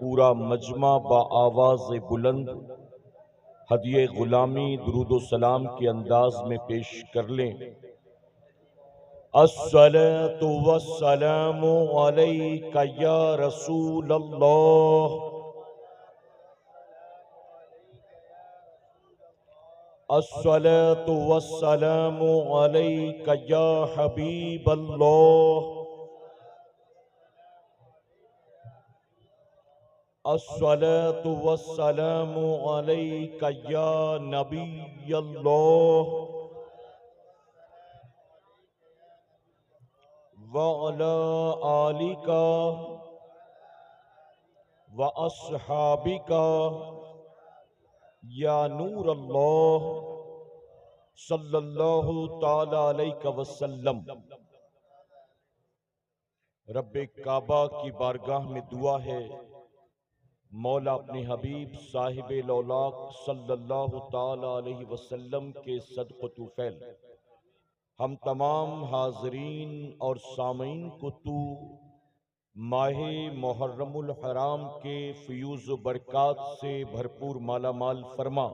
پورا مجمع با آواز بلند ہدیہ غلامی درود و سلام کے انداز میں پیش کر لیں۔ الصلاۃ والسلام علیک یا رسول اللہ، الصلاۃ والسلام علیک یا حبیب اللہ، الصلاۃ والسلام علیک یا نبی اللہ، وعلی آلک واصحابک یا نور اللہ صلی اللہ تعالی علیہ وسلم۔ رب کعبہ کی بارگاہ میں دعا ہے، مولا اپنے حبیب صاحب لولاق صلی اللہ تعالی علیہ وسلم کے صدق و طفیل ہم تمام حاضرین اور سامعین کو تو ماہ محرم الحرام کے فیوز و برکات سے بھرپور مالا مال فرما۔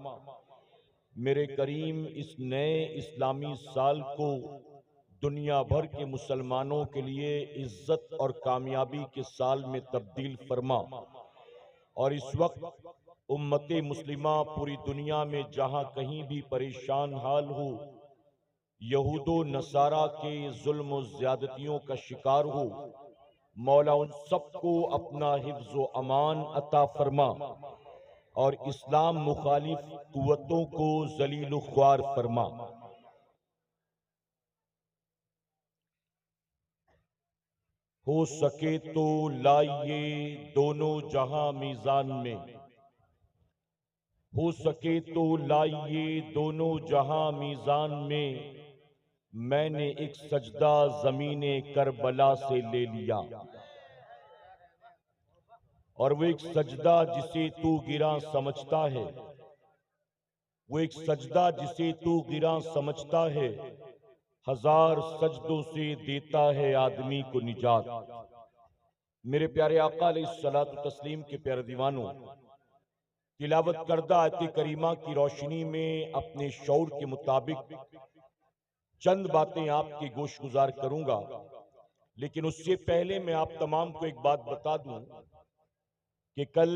میرے کریم اس نئے اسلامی سال کو دنیا بھر کے مسلمانوں کے لیے عزت اور کامیابی کے سال میں تبدیل فرما، اور اس وقت امت مسلمہ پوری دنیا میں جہاں کہیں بھی پریشان حال ہو، یہود و نصارہ کے ظلم و زیادتیوں کا شکار ہو، مولا ان سب کو اپنا حفظ و امان عطا فرما، اور اسلام مخالف قوتوں کو ذلیل و خوار فرما۔ ہو سکے تو لائیے دونوں جہاں میزان میں، ہو سکے تو لائیے دونوں جہاں میزان میں، میں نے ایک سجدہ زمین کربلا سے لے لیا، اور وہ ایک سجدہ جسے تو گراں سمجھتا ہے، وہ ایک سجدہ جسے تو گراں سمجھتا ہے، ہزار سجدوں سے دیتا ہے آدمی کو نجات۔ میرے پیارے آقا علیہ الصلوۃ والتسلیم کے پیارے دیوانوں، تلاوت کردہ آیت کریمہ کی روشنی میں اپنے شعور کے مطابق چند باتیں آپ کی گوش گزار کروں گا، لیکن اس سے پہلے میں آپ تمام کو ایک بات بتا دوں کہ کل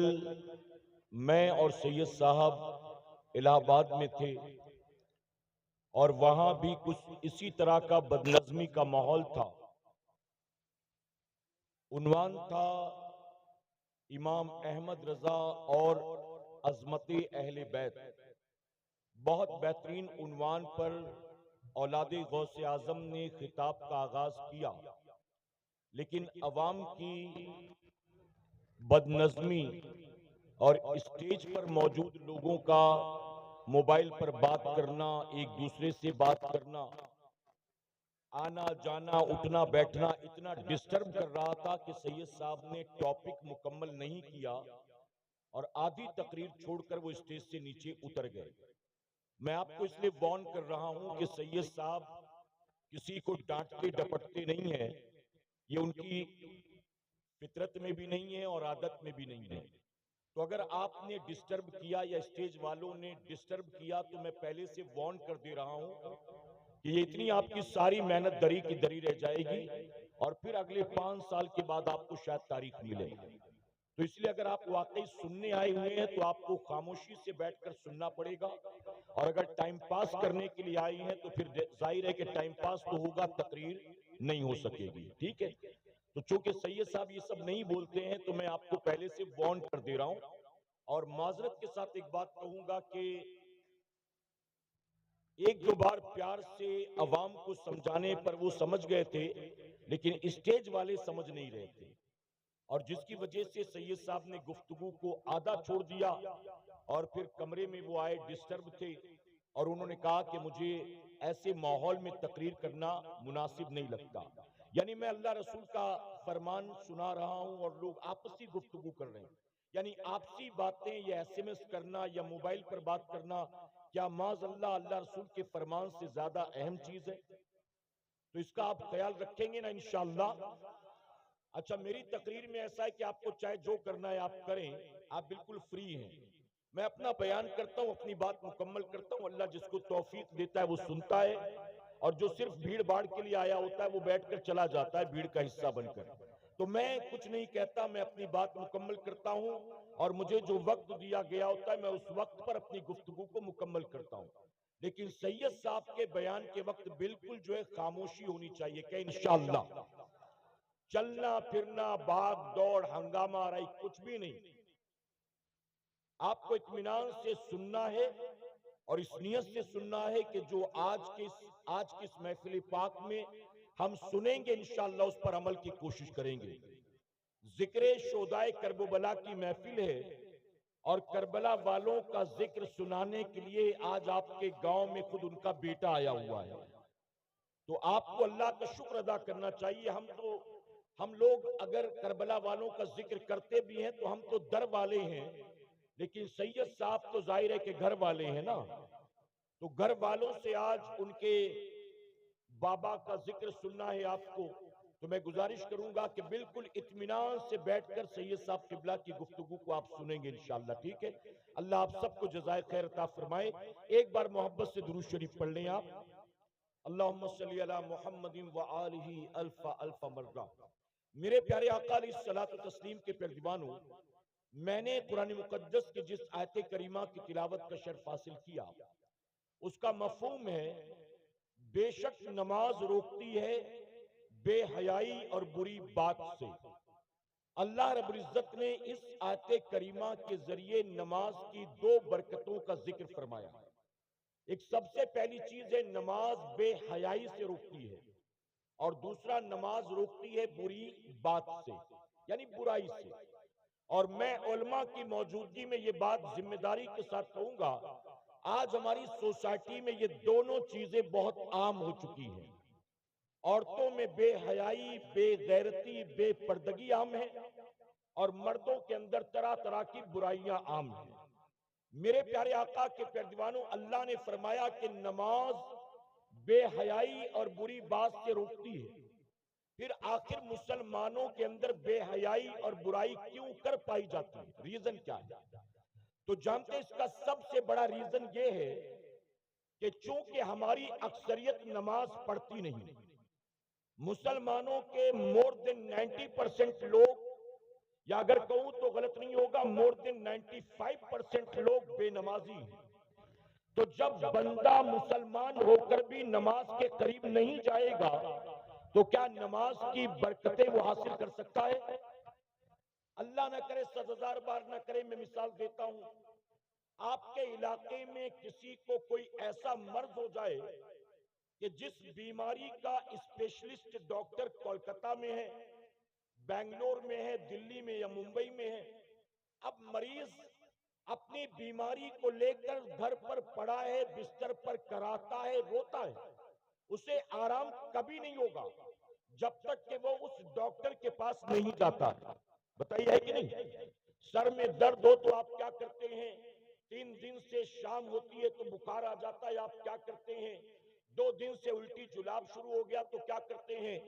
میں اور سید صاحب الہ آباد میں تھے، اور وہاں بھی کچھ اسی طرح کا بدنظمی کا ماحول تھا۔ عنوان تھا امام احمد رضا اور عظمت اہل بیت۔ بہت بہترین عنوان پر اولاد غوث اعظم نے خطاب کا آغاز کیا، لیکن عوام کی بدنظمی اور اسٹیج پر موجود لوگوں کا موبائل پر بات کرنا، ایک دوسرے سے بات کرنا، آنا جانا اٹھنا بیٹھنا اتنا ڈسٹرب کر رہا تھا کہ سید صاحب نے ٹاپک مکمل نہیں کیا اور آدھی تقریر چھوڑ کر وہ اسٹیج سے نیچے اتر گئے۔ میں آپ کو اس لیے وارن کر رہا ہوں کہ سید صاحب کسی کو ڈانٹتے ڈپٹتے نہیں ہیں، یہ ان کی فطرت میں بھی نہیں ہے اور عادت میں بھی نہیں ہے۔ تو اگر آپ نے ڈسٹرب کیا یا اسٹیج والوں نے ڈسٹرب کیا تو میں پہلے سے وارن کر دے رہا ہوں کہ یہ اتنی آپ کی ساری محنت دری کی دری رہ جائے گی، اور پھر اگلے 5 سال کے بعد آپ کو شاید تاریخ ملے۔ تو اس لیے اگر آپ واقعی سننے آئے ہوئے ہیں تو آپ کو خاموشی سے بیٹھ کر سننا پڑے گا، اور اگر ٹائم پاس کرنے کے لیے آئی ہیں تو پھر ظاہر ہے کہ ٹائم پاس تو ہوگا، تقریر نہیں ہو سکے گی، ٹھیک ہے؟ تو چونکہ سید صاحب یہ سب نہیں بولتے ہیں تو میں آپ کو پہلے سے وارن کر دے رہا ہوں، اور معذرت کے ساتھ ایک بات کہوں گا کہ ایک دو بار پیار سے عوام کو سمجھانے پر وہ سمجھ گئے تھے، لیکن اسٹیج والے سمجھ نہیں رہے تھے، اور جس کی وجہ سے سید صاحب نے گفتگو کو آدھا چھوڑ دیا، اور پھر کمرے میں وہ آئے ڈسٹرب تھے، اور انہوں نے کہا کہ مجھے ایسے ماحول میں تقریر کرنا مناسب نہیں لگتا۔ یعنی میں اللہ رسول کا فرمان سنا رہا ہوں اور لوگ آپسی گفتگو کر رہے ہیں، یعنی آپسی باتیں یا ایس ایم ایس کرنا یا موبائل پر بات کرنا کیا معاذ اللہ اللہ رسول کے فرمان سے زیادہ اہم چیز ہے؟ تو اس کا آپ خیال رکھیں گے نا انشاءاللہ؟ اچھا میری تقریر میں ایسا ہے کہ آپ کو چاہے جو کرنا ہے آپ کریں، آپ بالکل فری ہیں، میں اپنا بیان کرتا ہوں، اپنی بات مکمل کرتا ہوں، اللہ جس کو توفیق دیتا ہے وہ سنتا ہے، اور جو صرف بھیڑ بھاڑ کے لیے آیا ہوتا ہے وہ بیٹھ کر چلا جاتا ہے بھیڑ کا حصہ بن کر۔ تو میں کچھ نہیں کہتا، میں اپنی بات مکمل کرتا ہوں، اور مجھے جو وقت دیا گیا ہوتا ہے میں اس وقت پر اپنی گفتگو کو مکمل کرتا ہوں۔ لیکن سید صاحب کے بیان کے وقت بالکل جو ہے خاموشی ہونی چاہیے کہ انشاءاللہ چلنا پھرنا بھاگ دوڑ ہنگامہ آرائی کچھ بھی نہیں، آپ کو اطمینان سے سننا ہے، اور اس نیت سے سننا ہے کہ جو آج کی اس محفل پاک میں ہم سنیں گے انشاءاللہ اس پر عمل کی کوشش کریں گے۔ ذکر شہدائے کربلا کی محفل ہے، اور کربلا والوں کا ذکر سنانے کے لیے آج آپ کے گاؤں میں خود ان کا بیٹا آیا ہوا ہے۔ تو آپ کو اللہ کا شکر ادا کرنا چاہیے۔ ہم لوگ اگر کربلا والوں کا ذکر کرتے بھی ہیں تو ہم تو در والے ہیں، لیکن سید صاحب تو ظاہر ہے کہ گھر والے ہیں نا، تو گھر والوں سے آج ان کے بابا کا ذکر سننا ہے آپ کو، تو میں گزارش کروں گا کہ بالکل اطمینان سے بیٹھ کر سید صاحب قبلہ کی گفتگو کو آپ سنیں گے انشاءاللہ، ٹھیک ہے؟ اللہ آپ سب کو جزائے خیر عطا فرمائے۔ ایک بار محبت سے درود شریف پڑھ لیں آپ، اللہم صلی علی محمد وآلہ الف الف مرہ۔ میرے پیارے آقا علیہ الصلوۃ والتسلیم کے پیروانوں، میں نے قرآن مقدس کی جس آیت کریمہ کی تلاوت کا شرف حاصل کیا اس کا مفہوم ہے بے شک نماز روکتی ہے بے حیائی اور بری بات سے۔ اللہ رب العزت نے اس آیت کریمہ کے ذریعے نماز کی دو برکتوں کا ذکر فرمایا۔ ایک سب سے پہلی چیز ہے نماز بے حیائی سے روکتی ہے، اور دوسرا نماز روکتی ہے بری بات سے، یعنی برائی سے۔ اور میں علماء کی موجودگی میں یہ بات ذمہ داری کے ساتھ کہوں گا، آج ہماری سوسائٹی میں یہ دونوں چیزیں بہت عام ہو چکی ہیں۔ عورتوں میں بے حیائی، بے غیرتی، بے پردگی عام ہے، اور مردوں کے اندر طرح طرح کی برائیاں عام ہیں۔ میرے پیارے آقا کے پیروانوں، اللہ نے فرمایا کہ نماز بے حیائی اور بری بات سے روکتی ہے۔ پھر آخر مسلمانوں کے اندر بے حیائی اور برائی کیوں کر پائی جاتی ہے؟ ریزن کیا ہے؟ تو جانتے ہیں اس کا سب سے بڑا ریزن یہ ہے کہ چونکہ ہماری اکثریت نماز پڑھتی نہیں، مسلمانوں کے مور دن 90% لوگ، یا اگر کہوں تو غلط نہیں ہوگا، مور دن 95% لوگ بے نمازی ہیں۔ تو جب بندہ مسلمان ہو کر بھی نماز کے قریب نہیں جائے گا تو کیا نماز کی برکتیں وہ حاصل کر سکتا ہے؟ اللہ نہ کرے، 100,000 بار نہ کرے، میں مثال دیتا ہوں، آپ کے علاقے میں کسی کو کوئی ایسا مرض ہو جائے کہ جس بیماری کا اسپیشلسٹ ڈاکٹر کولکتہ میں ہے، بنگلور میں ہے، دلی میں یا ممبئی میں ہے، اب مریض اپنی بیماری کو لے کر گھر پر پڑا ہے، بستر پر کراتا ہے، روتا ہے، اسے آرام کبھی نہیں ہوگا جب تک کہ وہ اس ڈاکٹر کے پاس نہیں جاتا۔ بتائیے ہے کہ نہیں؟ سر میں درد ہو تو آپ کیا کرتے ہیں؟ 3 دن سے شام ہوتی ہے تو بخار آ جاتا ہے، آپ کیا کرتے ہیں؟ 2 دن سے الٹی جلاب شروع ہو گیا تو کیا کرتے ہیں؟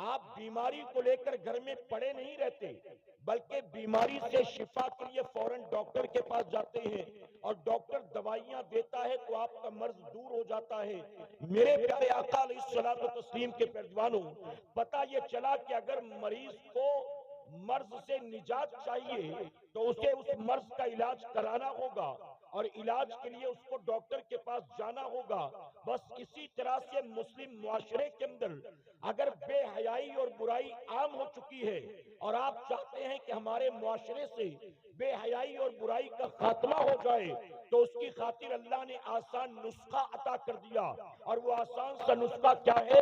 آپ بیماری کو لے کر گھر میں پڑے نہیں رہتے، بلکہ بیماری سے شفا کے لیے فوراً ڈاکٹر کے پاس جاتے ہیں، اور ڈاکٹر دوائیاں دیتا ہے تو آپ کا مرض دور ہو جاتا ہے۔ میرے پیارے آقا علیہ الصلوۃ والتسلیم کے پیروانوں، پتہ یہ چلا کہ اگر مریض کو مرض سے نجات چاہیے تو اسے اس مرض کا علاج کرانا ہوگا، اور علاج کے لیے اس کو ڈاکٹر کے پاس جانا ہوگا۔ بس اسی طرح سے مسلم معاشرے کے اندر اگر بے حیائی اور برائی عام ہو چکی ہے، اور آپ چاہتے ہیں کہ ہمارے معاشرے سے بے حیائی اور برائی کا خاتمہ ہو جائے، تو اس کی خاطر اللہ نے آسان نسخہ عطا کر دیا، اور وہ آسان سا نسخہ کیا ہے؟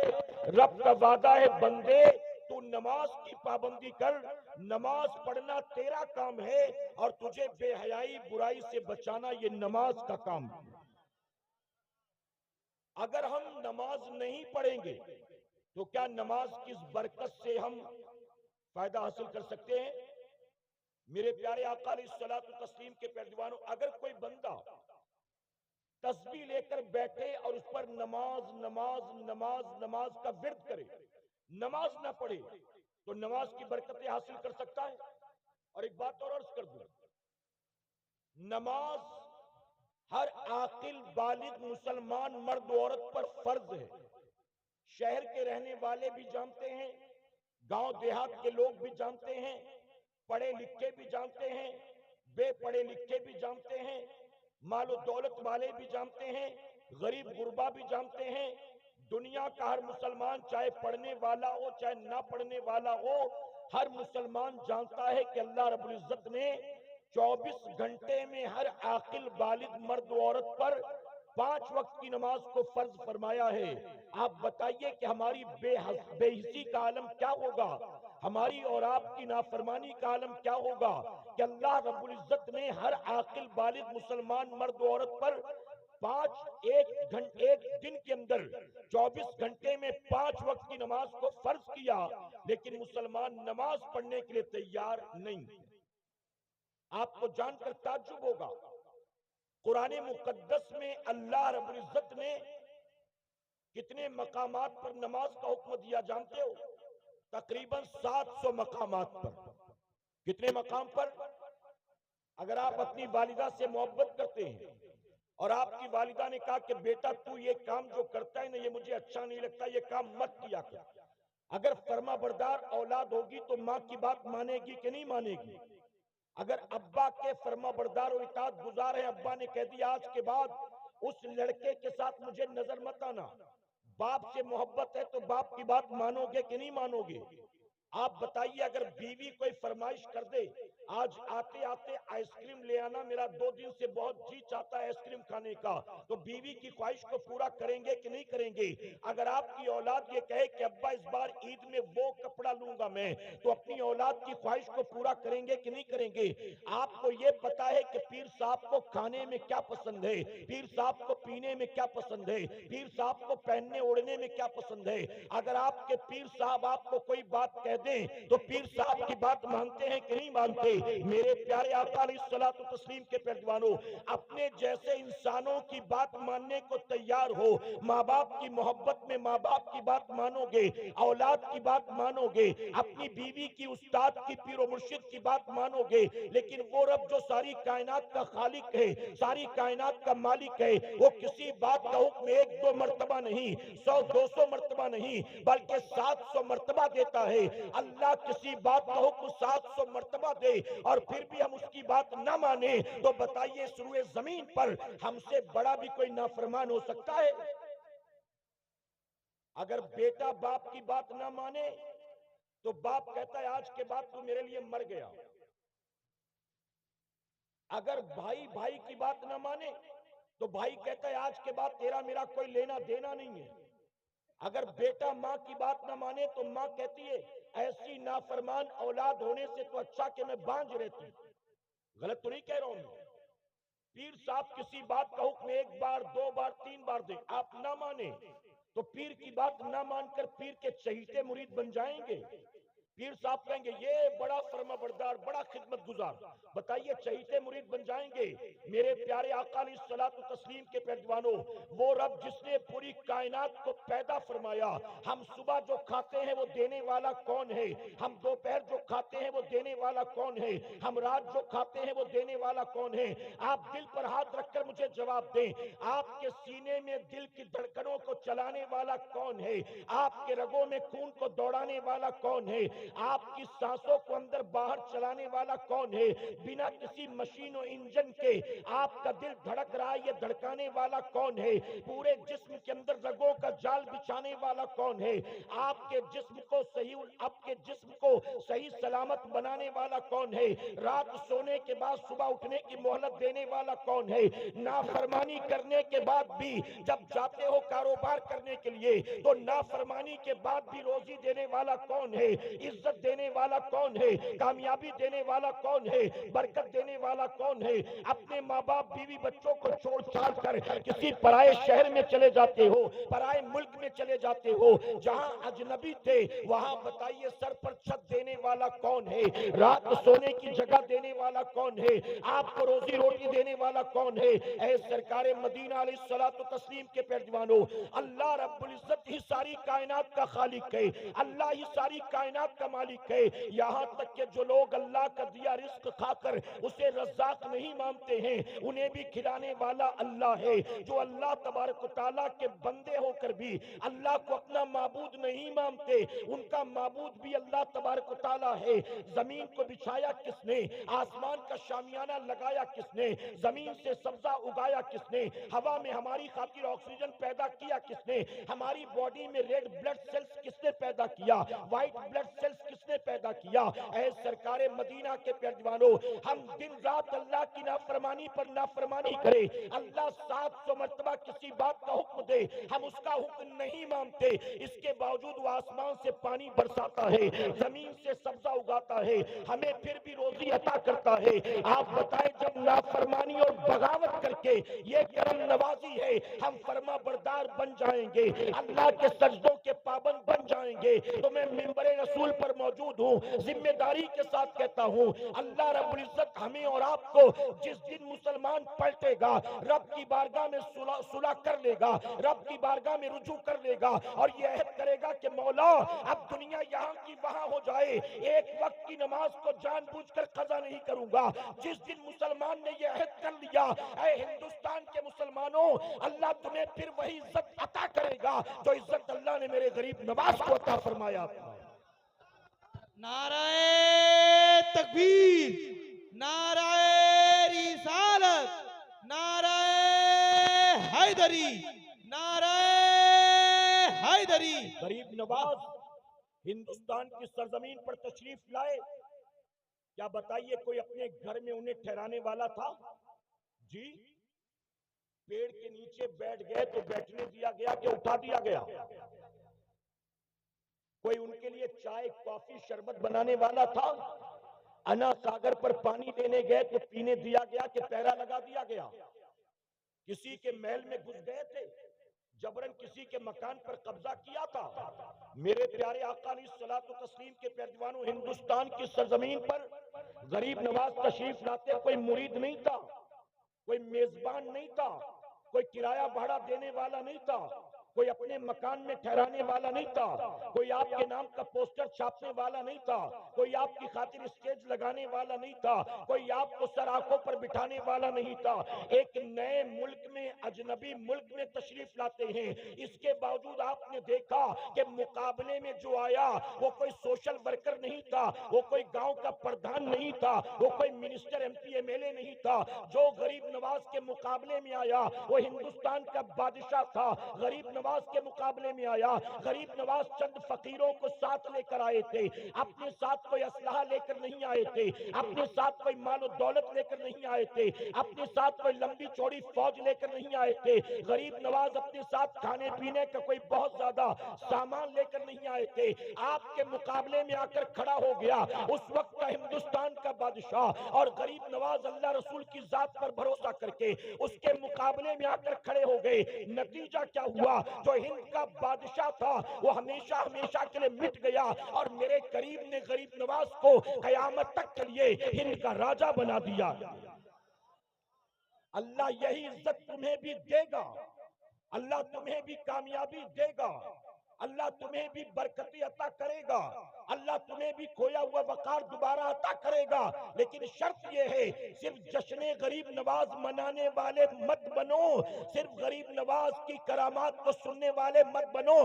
رب کا وعدہ ہے، بندے تو نماز کی پابندی کر، نماز پڑھنا تیرا کام ہے، اور تجھے بے حیائی برائی سے بچانا یہ نماز کا کام ہے۔ اگر ہم نماز نہیں پڑھیں گے تو کیا نماز کی اس برکت سے ہم فائدہ حاصل کر سکتے ہیں؟ میرے پیارے آقا علیہ الصلوۃ والتسلیم کے پیروانوں، اگر کوئی بندہ تسبیح لے کر بیٹھے اور اس پر نماز نماز نماز نماز کا ورد کرے، نماز نہ پڑھے، تو نماز کی برکتیں حاصل کر سکتا ہے۔ اور ایک بات اور عرض کر دوں، نماز ہر عاقل بالغ مسلمان مرد و عورت پر فرض ہے۔ شہر کے رہنے والے بھی جانتے ہیں، گاؤں دیہات کے لوگ بھی جانتے ہیں، پڑھے لکھے بھی جانتے ہیں، بے پڑھے لکھے بھی جانتے ہیں، مال و دولت والے بھی جانتے ہیں، غریب غربا بھی جانتے ہیں۔ دنیا کا ہر مسلمان، چاہے پڑھنے والا ہو چاہے نہ پڑھنے والا ہو، ہر مسلمان جانتا ہے کہ اللہ رب العزت نے 24 گھنٹے میں ہر عاقل بالغ مرد و عورت پر 5 وقت کی نماز کو فرض فرمایا ہے۔ آپ بتائیے کہ ہماری بے حسی کا عالم کیا ہوگا، ہماری اور آپ کی نافرمانی کا عالم کیا ہوگا کہ اللہ رب العزت نے ہر عاقل بالغ مسلمان مرد و عورت پر ایک دن کے اندر 24 گھنٹے میں 5 وقت کی نماز کو فرض کیا، لیکن مسلمان نماز پڑھنے کے لیے تیار نہیں۔ آپ کو جان کر تعجب ہوگا، قرآن مقدس میں اللہ رب العزت نے کتنے مقامات پر نماز کا حکم دیا جانتے ہو؟ تقریباً 700 مقامات پر۔ کتنے مقام پر؟ اگر آپ اپنی والدہ سے محبت کرتے ہیں اور آپ کی والدہ نے کہا کہ بیٹا تو یہ کام جو کرتا ہے نا یہ مجھے اچھا نہیں لگتا، یہ کام مت کیا کر، اگر فرما بردار اولاد ہوگی تو ماں کی بات مانے گی کہ نہیں مانے گی؟ اگر ابا کے فرما بردار و اطاعت گزار ہیں، ابا نے کہہ دیا آج کے بعد اس لڑکے کے ساتھ مجھے نظر مت آنا، باپ سے محبت ہے تو باپ کی بات مانو گے کہ نہیں مانو گے؟ آپ بتائیے اگر بیوی کوئی فرمائش کر دے، آج آتے آتے آئس کریم لے آنا، میرا 2 دن سے بہت جی چاہتا ہے آئس کریم کھانے کا، تو بیوی کی خواہش کو پورا کریں گے کہ نہیں کریں گے؟ اگر آپ کی اولاد یہ کہے کہ ابا اس بار عید میں وہ کپڑا لوں گا میں، تو اپنی اولاد کی خواہش کو پورا کریں گے کہ نہیں کریں گے؟ آپ کو یہ پتا ہے کہ پیر صاحب کو کھانے میں کیا پسند ہے، پیر صاحب کو پینے میں کیا پسند ہے، پیر صاحب کو پہننے اوڑھنے میں کیا پسند ہے۔ اگر آپ کے پیر صاحب آپ کو کوئی بات کہہ دیں تو پیر صاحب کی بات مانتے ہیں کہ نہیں مانتے؟ میرے پیارے آقا علیہ الصلوۃ والتسلیم کے پیروانوں، اپنے جیسے انسانوں کی بات ماننے کو تیار ہو۔ ماں باپ کی محبت میں ماں باپ کی بات مانو گے، اولاد کی بات مانو گے، اپنی بیوی کی، استاد کی، پیر و مرشد کی بات مانو گے، لیکن وہ رب جو ساری کائنات کا خالق ہے، ساری کائنات کا مالک ہے، وہ کسی بات کا حکم 1-2 مرتبہ نہیں، 100-200 مرتبہ نہیں، بلکہ 700 مرتبہ دیتا ہے۔ اللہ کسی بات کا حکم 700 مرتبہ دے اور پھر بھی ہم اس کی بات نہ مانیں، تو بتائیے اس روئے زمین پر ہم سے بڑا بھی کوئی نافرمان ہو سکتا ہے؟ اگر بیٹا باپ کی بات نہ مانے تو باپ کہتا ہے آج کے بعد تو میرے لیے مر گیا۔ اگر بھائی بھائی کی بات نہ مانے تو بھائی کہتا ہے آج کے بعد تیرا میرا کوئی لینا دینا نہیں ہے۔ اگر بیٹا ماں کی بات نہ مانے تو ماں کہتی ہے ایسی نافرمان اولاد ہونے سے تو اچھا کہ میں بانجھ رہتی۔ غلط تو نہیں کہہ رہا ہوں میں؟ پیر صاحب کسی بات کا حکم 1 بار 2 بار 3 بار دے، آپ نہ مانیں تو پیر کی بات نہ مان کر پیر کے چہیتے مرید بن جائیں گے۔ پیر صاحب کہیں گے یہ بڑا فرما بردار، بڑا خدمت گزار، بتائیے چہیتے مرید بن جائیں گے؟ میرے پیارے آقا علیہ الصلوۃ والتسلیم کے پیروانوں، وہ رب جس نے پوری کائنات کو پیدا فرمایا، ہم صبح جو کھاتے ہیں وہ دینے والا کون ہے، ہم دوپہر جو کھاتے ہیں وہ دینے والا کون ہے، ہم رات جو کھاتے ہیں وہ دینے والا کون ہے؟ آپ دل پر ہاتھ رکھ کر مجھے جواب دیں، آپ کے سینے میں دل کی دھڑکنوں کو چلانے والا کون ہے؟ آپ کے رگوں میں خون کو دوڑانے والا کون ہے؟ آپ کی سانسوں کو اندر باہر چلانے والا کون ہے؟ بنا کسی مشین و انجن کے آپ کا دل دھڑک رہا ہے، یہ دھڑکانے والا کون ہے؟ پورے جسم کے اندر رگوں کا جال بچھانے والا کون ہے؟ آپ کے جسم کو صحیح سلامت بنانے والا کون ہے؟ رات سونے کے بعد صبح اٹھنے کی مہلت دینے والا کون ہے؟ نافرمانی کرنے کے بعد بھی جب جاتے ہو کاروبار کرنے کے لیے تو نافرمانی کے بعد بھی روزی دینے والا کون ہے؟ عزت دینے والا کون ہے؟ کامیابی دینے والا کون ہے؟ برکت دینے والا کون ہے؟ اپنے ماں باپ بیوی بچوں کو چھوڑ چھاڑ کر کسی پرائے شہر میں چلے جاتے ہو، پرائے ملک میں چلے جاتے ہو، جہاں اجنبی تھے وہاں بتائیے سر پر چھت دینے والا کون ہے؟ رات سونے کی جگہ دینے والا کون ہے؟ آپ کو روزی روٹی دینے والا کون ہے؟ اے سرکار مدینہ علیہ الصلوۃ والتسلیم کے پیروانوں، اللہ رب العزت ہی ساری کائنات کا خالق ہے، اللہ ہی ساری کائنات کا مالک ہے، یہاں تک کہ جو لوگ اللہ کا دیا رزق کھا کر اسے رزاق نہیں مانتے ہیں، انہیں بھی کھلانے والا اللہ ہے۔ جو اللہ تبارک و تعالیٰ کے بندے ہو کر بھی اللہ کو اپنا معبود نہیں مانتے، ان کا معبود بھی اللہ تبارک و تعالیٰ ہے۔ زمین کو بچھایا کس نے؟ آسمان کا شامیانہ لگایا کس نے؟ زمین سے سبزہ اگایا کس نے؟ ہوا میں ہماری خاطر آکسیجن پیدا کیا کس نے؟ ہماری باڈی میں ریڈ بلڈ سیلز کس نے پیدا کیا؟ وائٹ بلڈ سیلز کس نے پیدا کیا؟ اے سرکار مدینہ کے پیروانوں، ہم دن رات اللہ کی نافرمانی پر نافرمانی کرے، اللہ 700 مرتبہ کسی بات کا حکم دے، ہم اس کا حکم نہیں مانتے، اس کے باوجود وہ آسمان سے پانی برساتا ہے، زمین سے سبزہ اگاتا ہے، ہمیں پھر بھی روزی عطا کرتا ہے۔ آپ بتائیں جب نافرمانی اور بغاوت کر کے یہ کرم نوازی ہے، ہم فرما بردار بن جائیں گے، اللہ کے سجدوں کے پابند بن جائیں گے، تو میں منبر رسول پر موجود ہوں، ذمہ داری کے ساتھ کہتا ہوں، اللہ رب العزت ہمیں اور آپ کو جس دن مسلمان پلٹے گا، رب کی بارگاہ میں صلح کر لے گا، رب کی بارگاہ میں رجوع کر لے گا، اور یہ عہد کرے گا کہ مولا اب دنیا یہاں کی وہاں ہو جائے، ایک وقت کی نماز کو جان بوجھ کر قضا نہیں کروں گا۔ جس دن مسلمان نے یہ عہد کر لیا، اے ہندوستان کے مسلمانوں، اللہ تمہیں پھر وہی عزت عطا کرے گا جو عزت اللہ نے میرے غریب نواز کو عطا فرمایا تھا۔ نعرہ تکبیر، نعرہ رسالت، نعرہ حیدری، نعرہ حیدری۔ غریب نواز ہندوستان کی سرزمین پر تشریف لائے، کیا بتائیے کوئی اپنے گھر میں انہیں ٹھہرانے والا تھا؟ جی، پیڑ کے نیچے بیٹھ گئے تو بیٹھنے دیا گیا کہ اٹھا دیا گیا؟ کوئی ان کے لیے چائے کافی شربت بنانے والا تھا؟ انا ساگر پر پانی لینے گئے تو پینے دیا گیا کہ پیرا لگا دیا گیا؟ کسی کے محل میں گھس گئے تھے، جبرن کسی کے مکان پر قبضہ کیا تھا؟ میرے پیارے آقا علیہ الصلوۃ والتسلیم کے پیروانوں، ہندوستان کی سرزمین پر غریب نواز تشریف لاتے کوئی مرید نہیں تھا، کوئی میزبان نہیں تھا، کوئی کرایہ بھاڑا دینے والا نہیں تھا، کوئی اپنے مکان میں ٹھہرانے والا نہیں تھا، کوئی آپ کے نام کا پوسٹر چھاپنے والا نہیں تھا، کوئی آپ کی خاطر اسٹیج لگانے والا نہیں تھا، کوئی آپ کو سر آنکھوں پر بٹھانے والا نہیں تھا۔ ایک نئے ملک میں، اجنبی ملک میں تشریف لاتے ہیں، اس کے باوجود آپ نے دیکھا کہ مقابلے میں جو آیا وہ کوئی سوشل ورکر نہیں تھا، وہ کوئی گاؤں کا پردھان نہیں تھا، وہ کوئی minister M P M L A نہیں تھا، جو غریب نواز کے مقابلے میں آیا وہ ہندوستان کا بادشاہ تھا۔ غریب نواز کے مقابلے میں آیا، غریب نواز چند فقیروں کو ساتھ لے کر آئے تھے، اپنے ساتھ کوئی اسلحہ لے کر نہیں آئے تھے، اپنے ساتھ کوئی مال و دولت لے کر نہیں آئے تھے، اپنے ساتھ کوئی لمبی چوڑی فوج لے کر نہیں آئے تھے، غریب نواز اپنے ساتھ کھانے پینے کا کوئی بہت زیادہ سامان لے کر نہیں آئے تھے، آپ کے مقابلے میں آ کر کھڑا ہو گیا اس وقت کا ہندوستان کا بادشاہ، اور غریب نواز اللہ رسول کی ذات پر بھروسہ کر کے اس کے مقابلے میں آ کر کھڑے ہو گئے۔ نتیجہ کیا ہوا؟ جو ہند کا بادشاہ تھا وہ ہمیشہ ہمیشہ کے لیے مٹ گیا، اور میرے قریب نے غریب نواز کو قیامت تک کے لیے ہند کا راجہ بنا دیا۔ اللہ یہی عزت تمہیں بھی دے گا، اللہ تمہیں بھی کامیابی دے گا، اللہ تمہیں بھی برکتی عطا کرے گا، اللہ تمہیں بھی کھویا ہوا وقار دوبارہ عطا کرے گا، لیکن شرط یہ ہے صرف جشن غریب نواز منانے والے مت بنو، صرف غریب نواز کی کرامات کو سننے والے مت بنو،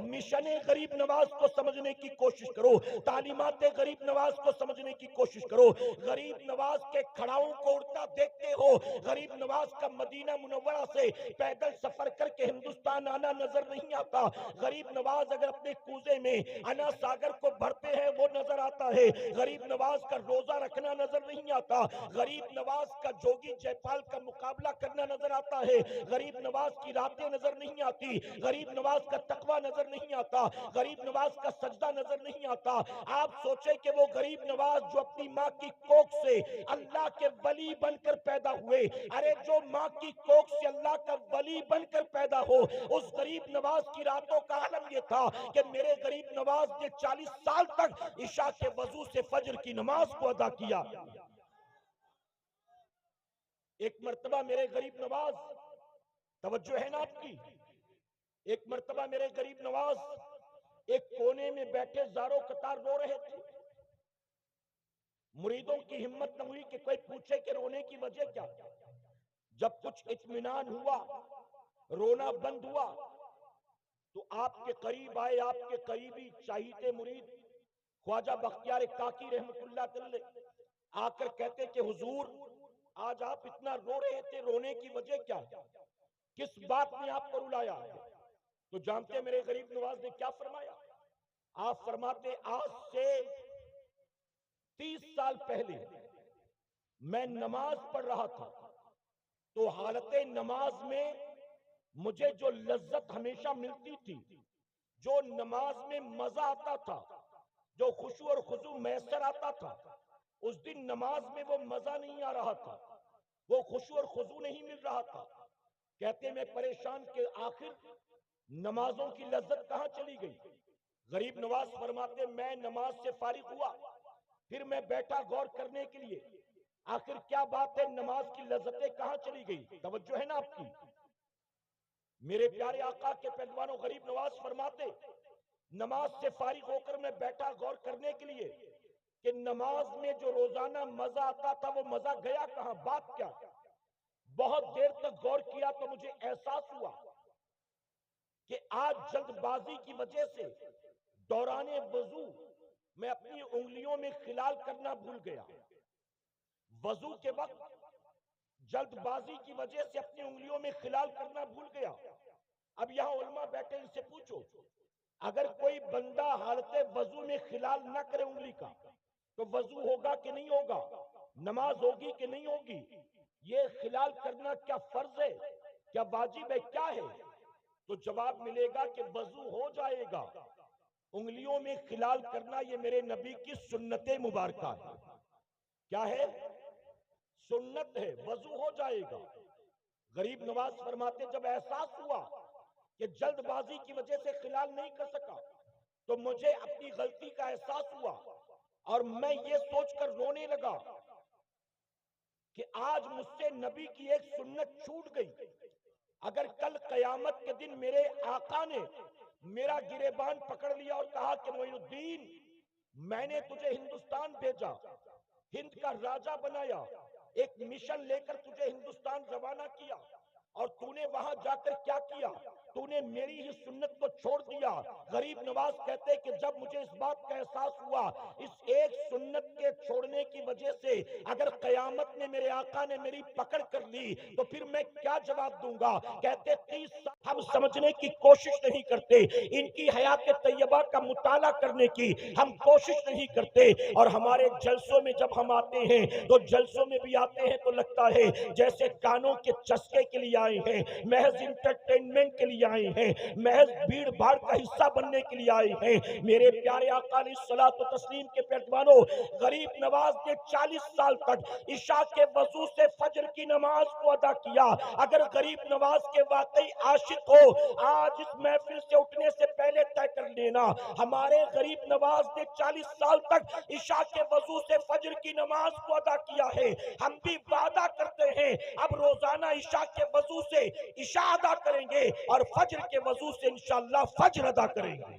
مشن غریب نواز کو سمجھنے کی کوشش کرو، تعلیمات غریب نواز کو سمجھنے کی کوشش کرو۔ غریب نواز کے کھڑاؤں کو اڑتا دیکھتے ہو، غریب نواز کا مدینہ منورہ سے پیدل سفر کر کے ہندوستان آنا نظر نہیں آتا، غریب نواز اگر اپنے کوزے میں انا ساگر کو بھرتے ہیں وہ نظر آتا ہے، غریب نواز کا روزہ رکھنا نظر نہیں آتا، غریب نواز کا جوگی جے پال کا مقابلہ کرنا نظر آتا ہے، غریب نواز کی راتیں نظر نہیں آتی، غریب نواز کا تقوی نظر نہیں آتا، غریب نواز کا سجدہ نظر نہیں آتا۔ آپ سوچیں کہ وہ غریب نواز جو اپنی ماں کی کوکھ سے اللہ کے ولی بن کر پیدا ہوئے، ارے جو ماں کی کوکھ سے اللہ کا ولی بن کر پیدا ہو، اس غریب نواز کی راتوں کا عالم یہ تھا کہ میرے غریب نواز نے 40 سال تک عشاء کے وضو سے فجر کی نماز کو ادا کیا۔ ایک مرتبہ میرے غریب نواز، توجہ ہے نا آپ کی، ایک مرتبہ میرے غریب نواز ایک کونے میں بیٹھے زاروں قطار رو رہے تھے. مریدوں کی ہمت نہ ہوئی کہ کوئی پوچھے کہ رونے کی وجہ کیا. جب کچھ اطمینان ہوا, رونا بند ہوا, تو آپ کے قریب آئے آپ کے قریبی چاہیتے مرید خواجہ بختیار کاکی رحمت اللہ علیہ, آ کر کہتے کہ حضور آج آپ اتنا رو رہے تھے, رونے کی وجہ کیا ہے, کس بات نے آپ کو رلایا. تو جانتے میرے غریب نواز نے کیا فرمایا؟ آپ فرماتے آج سے 30 سال پہلے میں نماز پڑھ رہا تھا, تو حالت نماز میں مجھے جو لذت ہمیشہ ملتی تھی, جو نماز میں مزہ آتا تھا, جو خشوع اور خضوع میسر آتا تھا, اس دن نماز میں وہ مزہ نہیں آ رہا تھا, وہ خشوع اور خضوع نہیں مل رہا تھا. کہتے میں پریشان کہ آخر نمازوں کی لذت کہاں چلی گئی. غریب نواز فرماتے میں نماز سے فارغ ہوا, پھر میں بیٹھا غور کرنے کے لیے, آخر کیا بات ہے, نماز کی لذتیں کہاں چلی گئی. توجہ ہے نا آپ کی. میرے پیارے آقا کے پہلوانوں, غریب نواز فرماتے نماز سے فارغ ہو کر میں بیٹھا غور کرنے کے لیے کہ نماز میں جو روزانہ مزہ آتا تھا وہ مزہ گیا کہاں, بات کیا. بہت دیر تک غور کیا تو مجھے احساس ہوا کہ آج جلد بازی کی وجہ سے دوران وضو میں اپنی انگلیوں میں خلال کرنا بھول گیا. وضو کے وقت جلد بازی کی وجہ سے اپنی انگلیوں میں خلال کرنا بھول گیا. اب یہاں علماء بیٹھے, ان سے پوچھو اگر کوئی بندہ حالت وضو میں خلال نہ کرے انگلی کا تو وضو ہوگا کہ نہیں ہوگا, نماز ہوگی کہ نہیں ہوگی. یہ خلال کرنا کیا فرض ہے, کیا واجب ہے, کیا ہے؟ تو جواب ملے گا کہ وضو ہو جائے گا. انگلیوں میں خلال کرنا یہ میرے نبی کی سنت مبارکہ ہے. کیا ہے؟ سنت ہے, وضو ہو جائے گا. غریب نواز فرماتے جب احساس ہوا کہ جلد بازی کی وجہ سے خلال نہیں کر سکا تو مجھے اپنی غلطی کا احساس ہوا, اور میں یہ سوچ کر رونے لگا کہ آج مجھ سے نبی کی ایک سنت چھوٹ گئی. اگر کل قیامت کے دن میرے آقا نے میرا گریبان پکڑ لیا اور کہا کہ معین الدین میں نے تجھے ہندوستان بھیجا, ہند کا راجہ بنایا, ایک مشن لے کر تجھے ہندوستان روانہ کیا, اور تو نے وہاں جا کر کیا کیا, تو نے میری ہی سنت کو چھوڑ دیا. غریب نواز کہتے کہ جب مجھے اس بات کا احساس ہوا اس ایک سنت کے چھوڑنے کی وجہ سے اگر قیامت میں میرے آقا نے میری پکڑ کر لی تو پھر میں کیا جواب دوں گا. کہتے 30 سال ہم سمجھنے کی کوشش نہیں کرتے, ان کی حیات طیبہ کا مطالعہ کرنے کی ہم کوشش نہیں کرتے, اور ہمارے جلسوں میں جب ہم آتے ہیں تو جلسوں میں بھی آتے ہیں تو لگتا ہے جیسے کانوں کے چسکے کے لیے آئے ہیں, محض انٹرٹینمنٹ کے لیے آئے ہیں, محض بھیڑ بھاڑ کا حصہ بننے کے لیے آئے ہیں. میرے پیارے آقا علیہ الصلوۃ والتسلیم کے پیروانوں, غریب نواز نے 40 سال تک عشاء کے وضو سے فجر کی نماز کو ادا کیا. اگر غریب نواز کے واقعی عاشق ہو آج اس محفل سے اٹھنے سے پہلے طے کر لینا, ہمارے غریب نواز نے 40 سال تک عشاء کے وضو سے فجر کی نماز کو ادا کیا ہے. ہم بھی وعدہ کرتے ہیں اب روزانہ عشاء کے وضو سے عشاء ادا کریں گے اور فجر کے وضو سے انشاءاللہ فجر ادا کریں گے.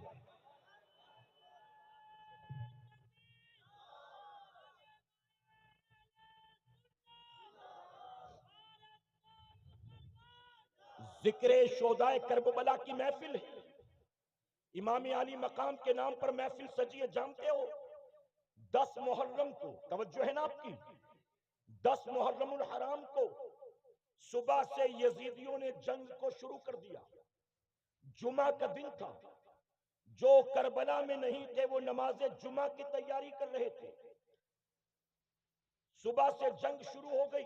ذکر شہدائے کربلا کی محفل ہے, امام علی مقام کے نام پر محفل سجی ہے. جانتے ہو 10 محرم کو, توجہ ہے نا آپ کی, 10 محرم الحرام کو صبح سے یزیدیوں نے جنگ کو شروع کر دیا. جمعہ کا دن تھا, جو کربلا میں نہیں تھے وہ نماز جمعہ کی تیاری کر رہے تھے. صبح سے جنگ شروع ہو گئی.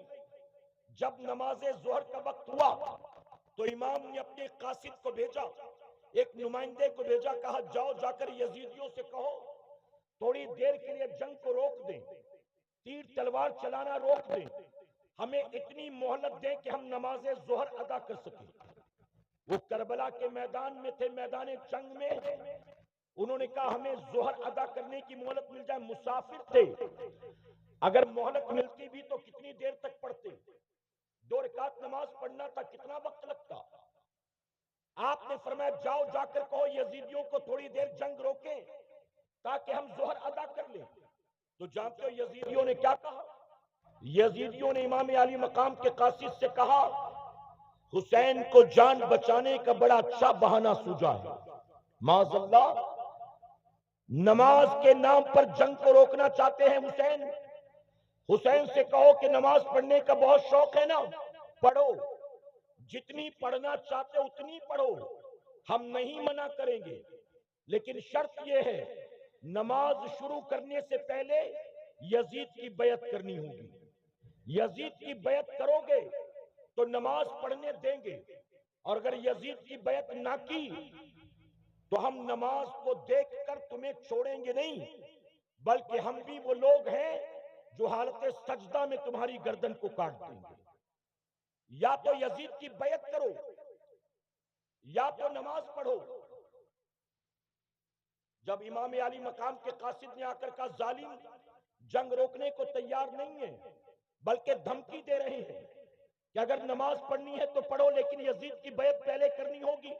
جب نماز ظہر کا وقت ہوا تو امام نے اپنے قاصد کو بھیجا, ایک نمائندے کو بھیجا, کہا جاؤ جا کر یزیدیوں سے کہو تھوڑی دیر کے لیے جنگ کو روک دیں, تیر تلوار چلانا روک دیں, ہمیں اتنی مہلت دیں کہ ہم نماز ظہر ادا کر سکیں. وہ کربلا کے میدان میں تھے, میدان جنگ میں, انہوں نے کہا ہمیں ظہر ادا کرنے کی مہلت مل جائے. مسافر تھے, اگر مہلت ملتی بھی تو کتنی دیر تک پڑھتے, 2 رکعت نماز پڑھنا تھا, کتنا وقت لگتا. آپ نے فرمایا جاؤ جا کر کہو یزیدیوں کو تھوڑی دیر جنگ روکیں تاکہ ہم ظہر ادا کر لیں. تو جانتے ہو یزیدیوں نے کیا کہا؟ یزیدیوں نے امام علی مقام کے قاصد سے کہا حسین کو جان بچانے کا بڑا اچھا بہانہ سوجا ہے. معاذ اللہ، نماز کے نام پر جنگ کو روکنا چاہتے ہیں. حسین سے کہو کہ نماز پڑھنے کا بہت شوق ہے نا، پڑھو، جتنی پڑھنا چاہتے اتنی پڑھو، ہم نہیں منع کریں گے، لیکن شرط یہ ہے نماز شروع کرنے سے پہلے یزید کی بیعت کرنی ہوگی. یزید کی بیعت کرو گے تو نماز پڑھنے دیں گے، اور اگر یزید کی بیعت نہ کی تو ہم نماز کو دیکھ کر تمہیں چھوڑیں گے نہیں، بلکہ ہم بھی وہ لوگ ہیں جو حالت سجدہ میں تمہاری گردن کو کاٹ دیں گے. یا تو یزید کی بیعت کرو یا تو نماز پڑھو. جب امام علی مقام کے قاصد نے آ کر کہا ظالم جنگ روکنے کو تیار نہیں ہے، بلکہ دھمکی دے رہے ہیں کہ اگر نماز پڑھنی ہے تو پڑھو لیکن یزید کی بیعت پہلے کرنی ہوگی،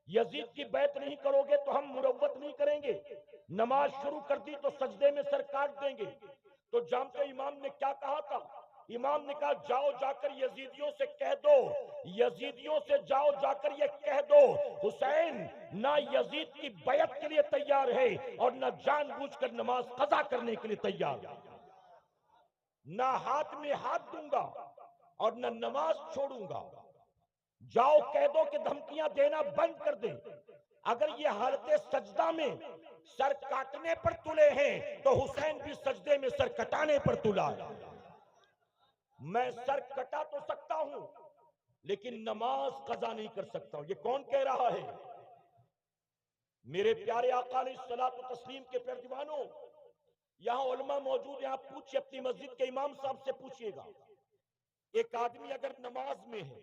یزید کی بیعت نہیں کرو گے تو ہم مروت نہیں کریں گے، نماز شروع کر دی تو سجدے میں سر کاٹ دیں گے. تو جانتے امام نے کیا کہا تھا؟ امام نے کہا جاؤ جا کر یزیدیوں سے کہہ دو، یزیدیوں سے جاؤ جا کر یہ کہہ دو حسین نہ یزید کی بیعت کے لیے تیار ہے اور نہ جان بوجھ کر نماز قضا کرنے کے لیے تیار ہے. نہ ہاتھ میں ہاتھ دوں گا اور نہ نماز چھوڑوں گا. جاؤ کہہ دو کہ دھمکیاں دینا بند کر دیں. اگر یہ حالت سجدہ میں سر کاٹنے پر تلے ہیں تو حسین بھی سجدے میں سر کٹانے پر تلا ہے. میں سر کٹا تو سکتا ہوں لیکن نماز قضا نہیں کر سکتا ہوں. یہ کون کہہ رہا ہے؟ میرے پیارے آقا علیہ الصلوۃ والتسلیم کے پیارے دیوانوں، یہاں علماء موجود ہیں، آپ پوچھئے اپنی مسجد کے امام صاحب سے پوچھئے گا، ایک آدمی اگر نماز میں ہے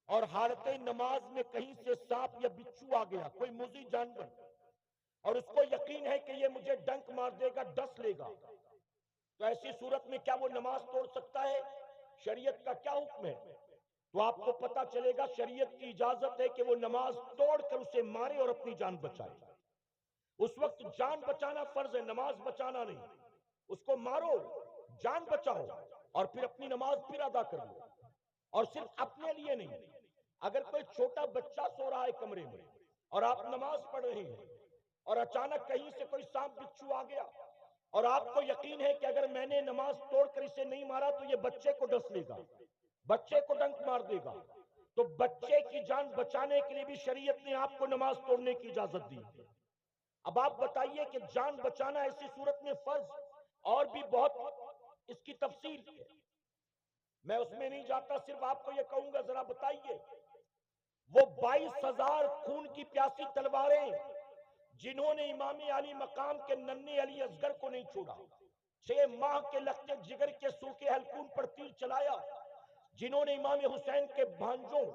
اور حالت نماز میں کہیں سے سانپ یا بچھو آ گیا، کوئی موذی جانور، اور اس کو یقین ہے کہ یہ مجھے ڈنک مار دے گا، ڈس لے گا، تو ایسی صورت میں کیا وہ نماز توڑ سکتا ہے؟ شریعت کا کیا حکم ہے؟ تو آپ کو پتا چلے گا شریعت کی اجازت ہے کہ وہ نماز توڑ کر اسے مارے اور اپنی جان بچائے. اس وقت جان بچانا فرض ہے، نماز بچانا نہیں. اس کو مارو، جان بچاؤ، اور پھر اپنی نماز پھر ادا کر لو. اور صرف اپنے لیے نہیں، اگر کوئی چھوٹا بچہ سو رہا ہے کمرے میں اور آپ نماز پڑھ رہے ہیں اور اچانک کہیں سے کوئی سانپ بچھو آ گیا اور آپ کو یقین ہے کہ اگر میں نے نماز توڑ کر اسے نہیں مارا تو یہ بچے کو ڈس لے گا، بچے کو ڈنک مار دے گا، تو بچے کی جان بچانے کے لیے بھی شریعت نے آپ کو نماز توڑنے کی اجازت دی. اب آپ بتائیے کہ جان بچانا ایسی صورت میں فرض، اور بھی بہت اس کی تفصیل ہے، میں اس میں نہیں جاتا، صرف آپ کو یہ کہوں گا ذرا بتائیے وہ 22,000 خون کی پیاسی تلواریں جنہوں نے امام علی مقام کے ننھے علی اصغر کو نہیں چھوڑا، 6 ماہ کے لگتے جگر کے سوکھے حلقون پر تیر چلایا، جنہوں نے امام حسین کے بھانجوں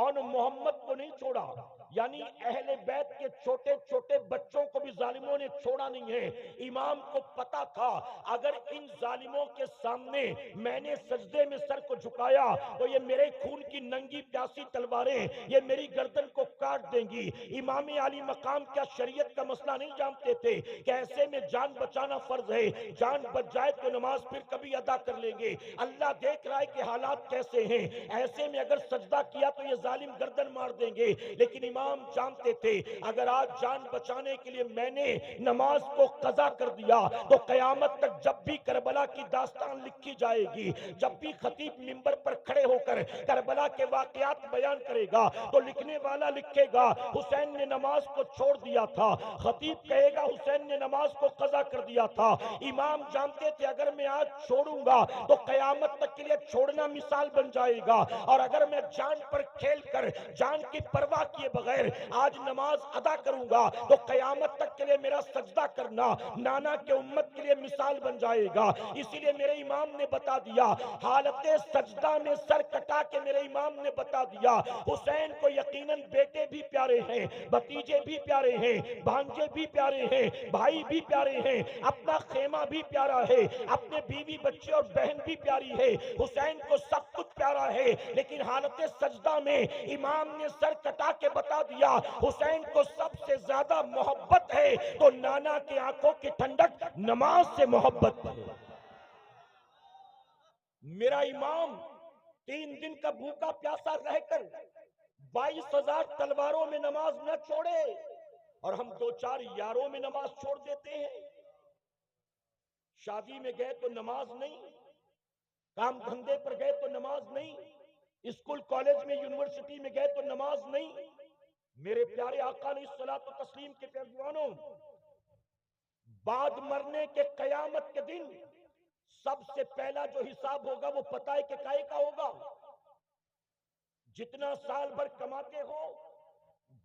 اور محمد کو نہیں چھوڑا، یعنی اہل بیت کے چھوٹے چھوٹے بچوں کو بھی ظالموں نے چھوڑا نہیں ہے. امام کو پتا تھا اگر ان ظالموں کے سامنے میں نے سجدے میں سر کو جھکایا تو یہ میرے خون کی ننگی پیاسی تلواریں یہ میری گردن کو کاٹ دیں گی. امام علی مقام کیا شریعت کا مسئلہ نہیں جانتے تھے کہ ایسے میں جان بچانا فرض ہے، جان بچ جائے تو نماز پھر کبھی ادا کر لیں گے. اللہ دیکھ رہا ہے کہ حالات کیسے ہیں، ایسے میں اگر سجدہ کیا تو یہ ظالم گردن مار دیں گے، لیکن امام جانتے تھے اگر آج جان بچانے کے لیے میں نے نماز کو قضا کر دیا تو قیامت تک جب بھی کربلا کی داستان لکھی جائے گی، جب بھی خطیب منبر پر کھڑے ہو کر کربلا کے واقعات بیان کرے گا تو لکھنے والا لکھے گا حسین نے نماز کو چھوڑ دیا تھا، خطیب کہے گا حسین نے نماز کو قضا کر دیا تھا. امام جانتے تھے اگر میں آج چھوڑوں گا تو قیامت تک کے لیے چھوڑنا مثال بن جائے گا، اور اگر میں جان پر کھیل کر جان کی پرواہ کیے بغیر آج نماز ادا کروں گا تو قیامت تک کے لیے میرا سجدہ کرنا نانا کے امت کے لیے مثال بن جائے گا. اسی لیے میرے امام نے بتا دیا، حالت سجدہ میں سر کٹا کے میرے امام نے بتا دیا حسین کو یقیناً بیٹے بھی پیارے ہیں، بھتیجے بھی پیارے ہیں، بھانجے بھی پیارے ہیں، بھائی بھی پیارے ہیں، اپنا خیمہ بھی پیارا ہے، اپنے بیوی بچے اور بہن بھی پیاری ہے، حسین کو سب کچھ پیارا ہے، لیکن حالت سجدہ میں امام نے سر کٹا کے بتا دیا حسین کو سب سے زیادہ محبت ہے تو نانا کی آنکھوں کی ٹھنڈک نماز سے محبت ہے۔ میرا امام 3 دن کا بھوکا پیاسا رہ کر 22,000 تلواروں میں نماز نہ چھوڑے، اور ہم 2-4 یاروں میں نماز چھوڑ دیتے ہیں۔ شادی میں گئے تو نماز نہیں، کام دھندے پر گئے تو نماز نہیں، اسکول کالج میں یونیورسٹی میں گئے تو نماز نہیں۔ میرے پیارے آقا علیہ الصلوۃ والتسلیم کے پیروانوں، بعد مرنے کے قیامت کے دن سب سے پہلا جو حساب ہوگا وہ پتہ ہے کہ کائے کا ہوگا؟ جتنا سال بھر کماتے ہو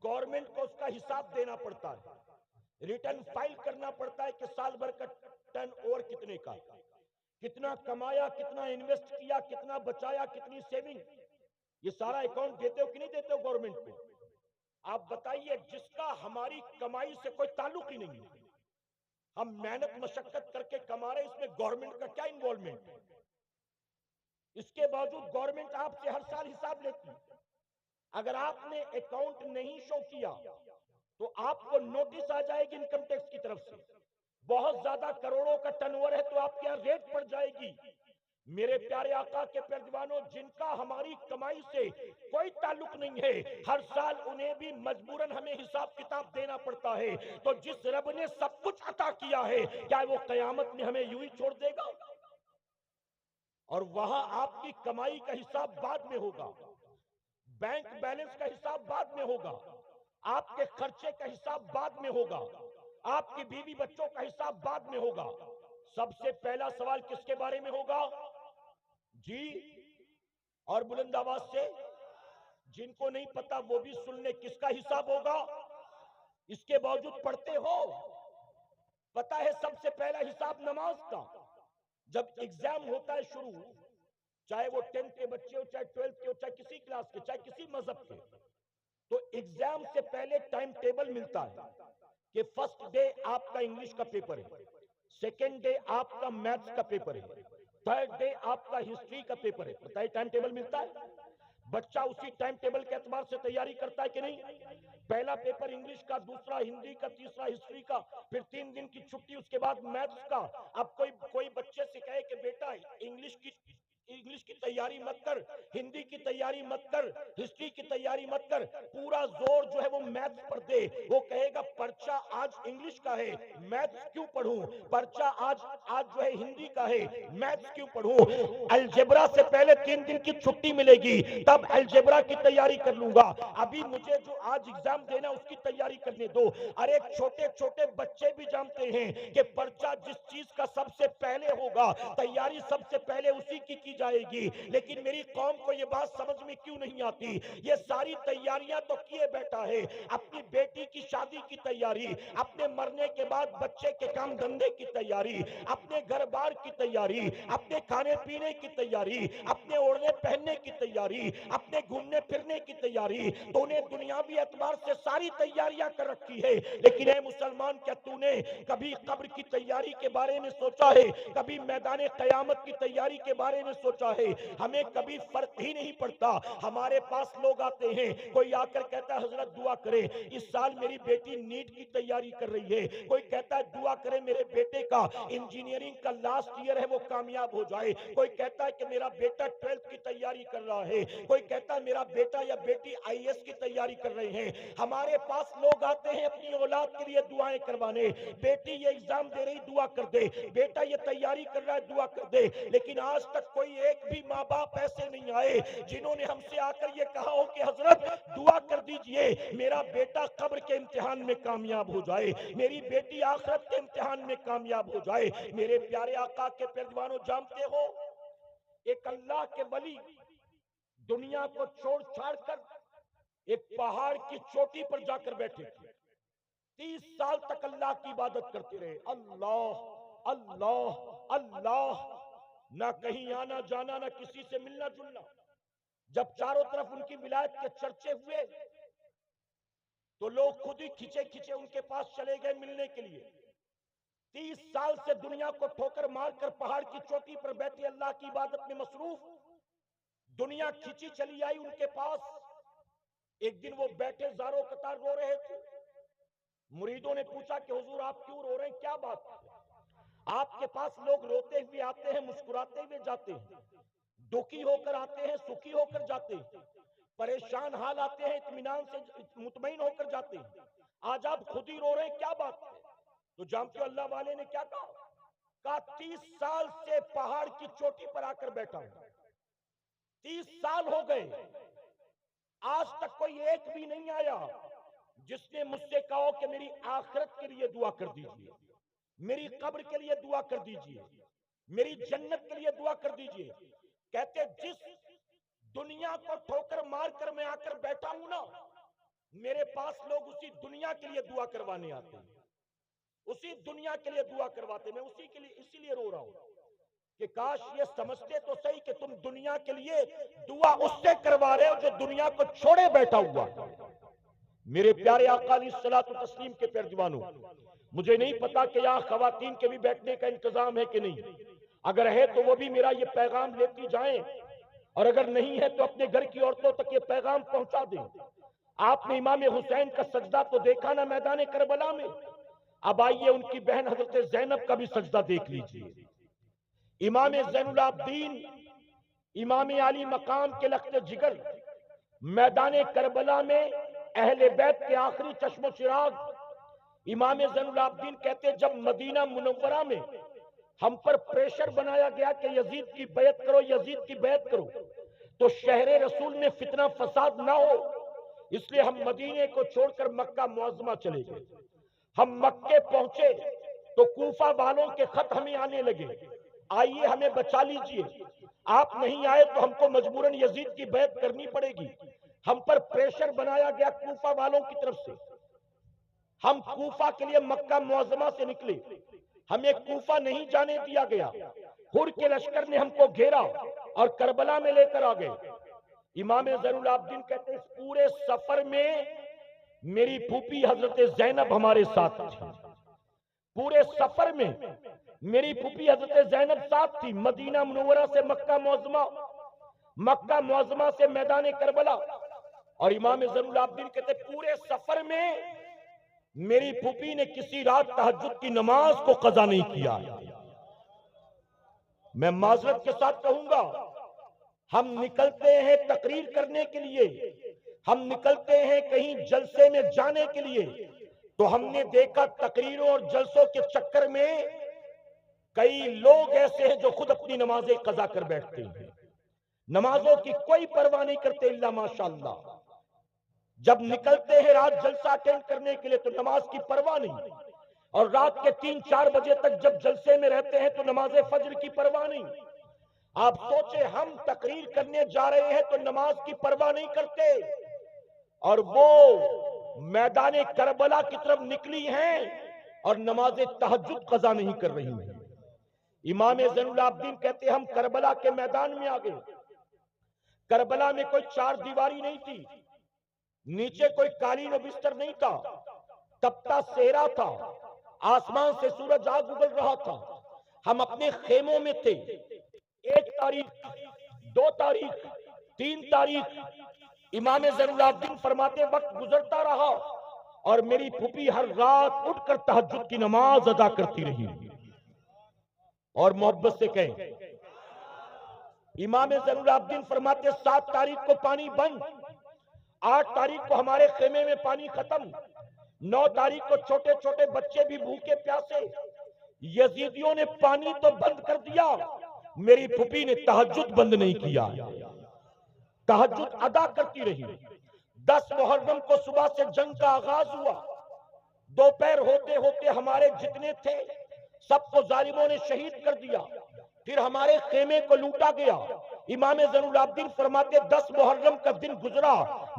گورنمنٹ کو اس کا حساب دینا پڑتا ہے، ریٹرن فائل کرنا پڑتا ہے کہ سال بھر کا ٹرن اوور کتنے کا، کتنا کمایا، کتنا انویسٹ کیا، کتنا بچایا، کتنی سیونگ، یہ سارا اکاؤنٹ دیتے ہو کہ نہیں دیتے ہو گورنمنٹ کو؟ آپ بتائیے، جس کا ہماری کمائی سے کوئی تعلق ہی نہیں ہے، ہم محنت مشقت کر کے کما رہے، اس میں گورنمنٹ کا کیا انوالومنٹ ہے؟ اس کے باوجود گورنمنٹ آپ سے ہر سال حساب لیتی ہے۔ اگر آپ نے اکاؤنٹ نہیں شو کیا تو آپ کو نوٹس آ جائے گی انکم ٹیکس کی طرف سے، بہت زیادہ کروڑوں کا ٹرن اوور ہے تو آپ کے یہاں ریٹ پڑ جائے گی۔ میرے پیارے آقا کے پیروانوں، جن کا ہماری کمائی سے کوئی تعلق نہیں ہے، ہر سال انہیں بھی مجبوراً ہمیں حساب کتاب دینا پڑتا ہے۔ تو جس رب نے سب کچھ عطا کیا ہے، کیا وہ قیامت میں ہمیں یوں ہی چھوڑ دے گا؟ اور وہاں آپ کی کمائی کا حساب بعد میں ہوگا، بینک بیلنس کا حساب بعد میں ہوگا، آپ کے خرچے کا حساب بعد میں ہوگا، آپ کی بیوی بچوں کا حساب بعد میں ہوگا۔ سب سے پہلا سوال کس کے بارے میں ہوگا؟ جی، اور بلند آواز سے، جن کو نہیں پتا وہ بھی سن لے، کس کا حساب ہوگا؟ اس کے باوجود پڑھتے ہو؟ پتا ہے سب سے پہلا حساب نماز کا۔ جب ایگزام ہوتا ہے شروع، چاہے وہ 10th کے بچے ہو، چاہے 12th کے ہو، چاہے کسی کلاس کے، چاہے کسی مذہب کے، تو ایگزام سے پہلے ٹائم ٹیبل ملتا ہے کہ فرسٹ ڈے آپ کا انگلش کا پیپر ہے، سیکنڈ ڈے آپ کا میتھس کا پیپر ہے، تھرڈ ڈے آپ کا ہسٹری کا پیپر ہے۔ بتائیے ٹائم ٹیبل ملتا ہے؟ بچہ اسی ٹائم ٹیبل کے اعتبار سے تیاری کرتا ہے کہ نہیں؟ پہلا پیپر انگلش کا، دوسرا ہندی کا، تیسرا ہسٹری کا، پھر 3 دن کی چھٹی، اس کے بعد میتھس کا۔ اب کوئی بچے سے کہے کہ بیٹا انگلش کی تیاری مت کر، ہندی کی تیاری مت کر، ہسٹری کی تیاری مت کر، پورا زور جو ہے وہ میتھس پر دے، وہ کہے گا پرچہ آج انگلش کا ہے، میتھس کیوں پڑھوں؟ پرچہ آج جو ہے ہندی کا ہے، میتھس کیوں پڑھوں؟ الجبرا سے پہلے 3 دن کی چھٹی ملے گی، تب الجبرا کی تیاری کر لوں گا، ابھی مجھے جو آج ایگزام دینا اس کی تیاری کرنے دو۔ ارے چھوٹے چھوٹے بچے بھی جانتے ہیں کہ پرچہ جس چیز کا سب سے پہلے ہوگا، تیاری سب سے پہلے اسی کی جائے گی، لیکن میری قوم کو یہ بات سمجھ میں کیوں نہیں آتی؟ یہ ساری تیاریاں تو کیے بیٹھا ہے، اپنی بیٹی کی شادی کی تیاری، اپنے مرنے کے بعد بچے کے کام دھندے کی تیاری، اپنے گھر بار کی تیاری، اپنے کھانے پینے کی تیاری، اپنے اوڑھنے پہننے کی تیاری، اپنے گھومنے پھرنے کی تیاری، تو نے دنیاوی اعتبار سے ساری تیاریاں کر رکھی ہے، لیکن اے مسلمان، کیا تو نے کبھی قبر کی تیاری کے بارے میں سوچا ہے؟ کبھی میدان قیامت کی تیاری کے بارے میں سوچا ہے؟ ہمیں کبھی فرق ہی نہیں پڑتا۔ ہمارے پاس لوگ آتے ہیں، کوئی آ کر کہتا ہے حضرت دعا کرے، اس سال میری بیٹی نیٹ کی تیاری کر رہی ہے، کوئی کہتا ہے دعا کرے میرے بیٹے کا انجینئرنگ کا لاسٹ ایئر ہے وہ کامیاب ہو جائے، کوئی کہتا ہے کہ میرا بیٹا 12th کی تیاری کر رہا ہے، کوئی کہتا ہے میرا بیٹا یا بیٹی IAS کی تیاری کر رہے ہیں۔ ہمارے پاس لوگ آتے ہیں اپنی اولاد کے لیے دعائیں کروانے، بیٹی یہ ایگزام دے رہی دعا کر دے، بیٹا یہ تیاری کر رہا ہے دعا کر دے، لیکن آج تک کوئی ایک بھی ماں باپ ایسے نہیں آئے جنہوں نے ہم سے آ کر یہ کہا ہو کہ حضرت دعا کر دیجئے میرا بیٹا قبر کے امتحان میں کامیاب ہو جائے، میری بیٹی آخرت کے امتحان میں کامیاب ہو جائے۔ میرے پیارے آقا کے پیروانوں، جانتے ہو ایک اللہ کے ولی دنیا کو چھوڑ چھاڑ کر ایک پہاڑ کی چوٹی پر جا کر بیٹھے تھے، 30 سال تک اللہ کی عبادت کرتے رہے، اللہ اللہ اللہ، نہ کہیں آنا جانا، نہ کسی سے ملنا جلنا۔ جب چاروں طرف ان کی ولایت کے چرچے ہوئے تو لوگ خود ہی کھچے کھچے ان کے پاس چلے گئے ملنے کے لیے۔ 30 سال سے دنیا کو ٹھوکر مار کر پہاڑ کی چوٹی پر بیٹھے اللہ کی عبادت میں مصروف، دنیا کھینچی چلی آئی ان کے پاس. ایک دن وہ بیٹھے زاروں قطار رو رہے تھے. مریدوں نے پوچھا کہ حضور آپ کیوں رو رہے ہیں, کیا بات ہے؟ آپ کے پاس لوگ روتے ہوئے آتے ہیں, مسکراتے ہوئے جاتے ہیں, دکھی ہو کر آتے ہیں, سکھی ہو کر جاتے ہیں, پریشان حال آتے ہیں, اطمینان سے مطمئن ہو کر جاتے ہیں. آج آپ خود ہی رو رہے ہیں, کیا بات ہے؟ تو جانتے ہو اللہ والے نے کیا کہا؟ کہا 30 سال سے پہاڑ کی چوٹی پر آ کر بیٹھا ہوں, 30 سال ہو گئے, آج تک کوئی ایک بھی نہیں آیا جس نے مجھ سے کہا کہ میری آخرت کے لیے دعا کر دیجئے, میری قبر کے لیے دعا کر دیجئے, میری جنت کے لیے دعا کر دیجئے. کہتے جس دنیا کو ٹھوکر مار کر میں آ کر بیٹھا ہوں نا, میرے پاس لوگ اسی دنیا کے لیے دعا کروانے آتے ہیں, اسی دنیا کے لیے دعا کرواتے. میں اسی لیے رو رہا ہوں کہ کاش یہ سمجھتے تو صحیح کہ تم دنیا کے لیے دعا اس سے کروا رہے ہو جو دنیا کو چھوڑے بیٹھا ہوا. میرے پیارے آقا علیہ الصلوۃ والتسلیم کے پیروانوں, مجھے نہیں پتا کہ یہاں خواتین کے بھی بیٹھنے کا انتظام ہے کہ نہیں. اگر ہے تو وہ بھی میرا یہ پیغام لیتی جائیں, اور اگر نہیں ہے تو اپنے گھر کی عورتوں تک یہ پیغام پہنچا دیں. آپ نے امام حسین کا سجدہ تو دیکھا نا میدان کربلا میں, اب آئیے ان کی بہن حضرت زینب کا بھی سجدہ دیکھ لیجئے. امام زین العابدین, امام علی مقام کے لخت جگر, میدان کربلا میں اہل بیت کے آخری چشم و چراغ. امام زین العابدین کہتے جب مدینہ منورہ میں ہم پر پریشر بنایا گیا کہ یزید کی بیعت کرو, یزید کی بیعت کرو, تو شہر رسول میں فتنہ فساد نہ ہو, اس لیے ہم مدینے کو چھوڑ کر مکہ معظمہ چلے گئے. ہم مکے پہنچے تو کوفہ والوں کے خط ہمیں آنے لگے, آئیے ہمیں بچا لیجئے, آپ نہیں آئے تو ہم کو مجبوراً یزید کی بیعت کرنی پڑے گی. ہم پر پریشر بنایا گیا کوفہ والوں کی طرف سے. ہم کوفہ کے لیے مکہ معظمہ سے نکلے, ہمیں کوفہ نہیں جانے دیا گیا. حر کے لشکر نے ہم کو گھیرا اور کربلا میں لے کر آ گئے. امام زین العابدین کہتے ہیں اس پورے سفر میں میری پھوپھی حضرت زینب ہمارے ساتھ تھی. پورے سفر میں میری پھوپھی حضرت زینب ساتھ تھی. مدینہ منورہ سے مکہ معظمہ, مکہ معظمہ سے میدان کربلا. اور امام زین العابدین کہتے ہیں پورے سفر میں میری پھوپھی نے کسی رات تہجد کی نماز کو قضا نہیں کیا. میں معذرت کے ساتھ کہوں گا, ہم نکلتے ہیں تقریر کرنے کے لیے, ہم نکلتے ہیں کہیں جلسے میں جانے کے لیے, تو ہم نے دیکھا تقریروں اور جلسوں کے چکر میں کئی لوگ ایسے ہیں جو خود اپنی نمازیں قضا کر بیٹھتے ہیں, نمازوں کی کوئی پرواہ نہیں کرتے الا ماشاءاللہ. جب نکلتے ہیں رات جلسہ اٹینڈ کرنے کے لیے تو نماز کی پرواہ نہیں, اور رات کے 3-4 بجے تک جب جلسے میں رہتے ہیں تو نماز فجر کی پرواہ نہیں. آپ سوچیں ہم تقریر کرنے جا رہے ہیں تو نماز کی پرواہ نہیں کرتے, اور وہ میدان کربلا کی طرف نکلی ہیں اور نماز تہجد قضا نہیں کر رہی ہیں. امام زین العابدین کہتے ہم کربلا کے میدان میں آ گئے. کربلا میں کوئی 4 دیواری نہیں تھی, نیچے کوئی قالین و بستر نہیں تھا, تپتا صحرا تھا, آسمان سے سورج آگ اگل رہا تھا. ہم اپنے خیموں میں تھے. 1 تاریخ, 2 تاریخ, 3 تاریخ, امام زین العابدین فرماتے وقت گزرتا رہا اور میری پھوپھی ہر رات اٹھ کر تہجد کی نماز ادا کرتی رہی. اور محبت سے کہیں, امام زین العابدین فرماتے 7 تاریخ کو پانی بند, 8 تاریخ کو ہمارے خیمے میں پانی ختم, 9 تاریخ کو چھوٹے چھوٹے بچے بھی بھوکے پیاسے. یزیدیوں نے پانی تو بند کر دیا, میری پھوپھی نے تہجد بند نہیں کیا, تہجد ادا کرتی رہی. 10 محرم کو صبح سے جنگ کا آغاز ہوا. دوپہر ہوتے ہوتے ہمارے جتنے تھے سب کو ظالموں نے شہید کر دیا. پھر ہمارے خیمے کو لوٹا گیا. امام زین العابدین فرماتے 10 محرم کا دن گزرا,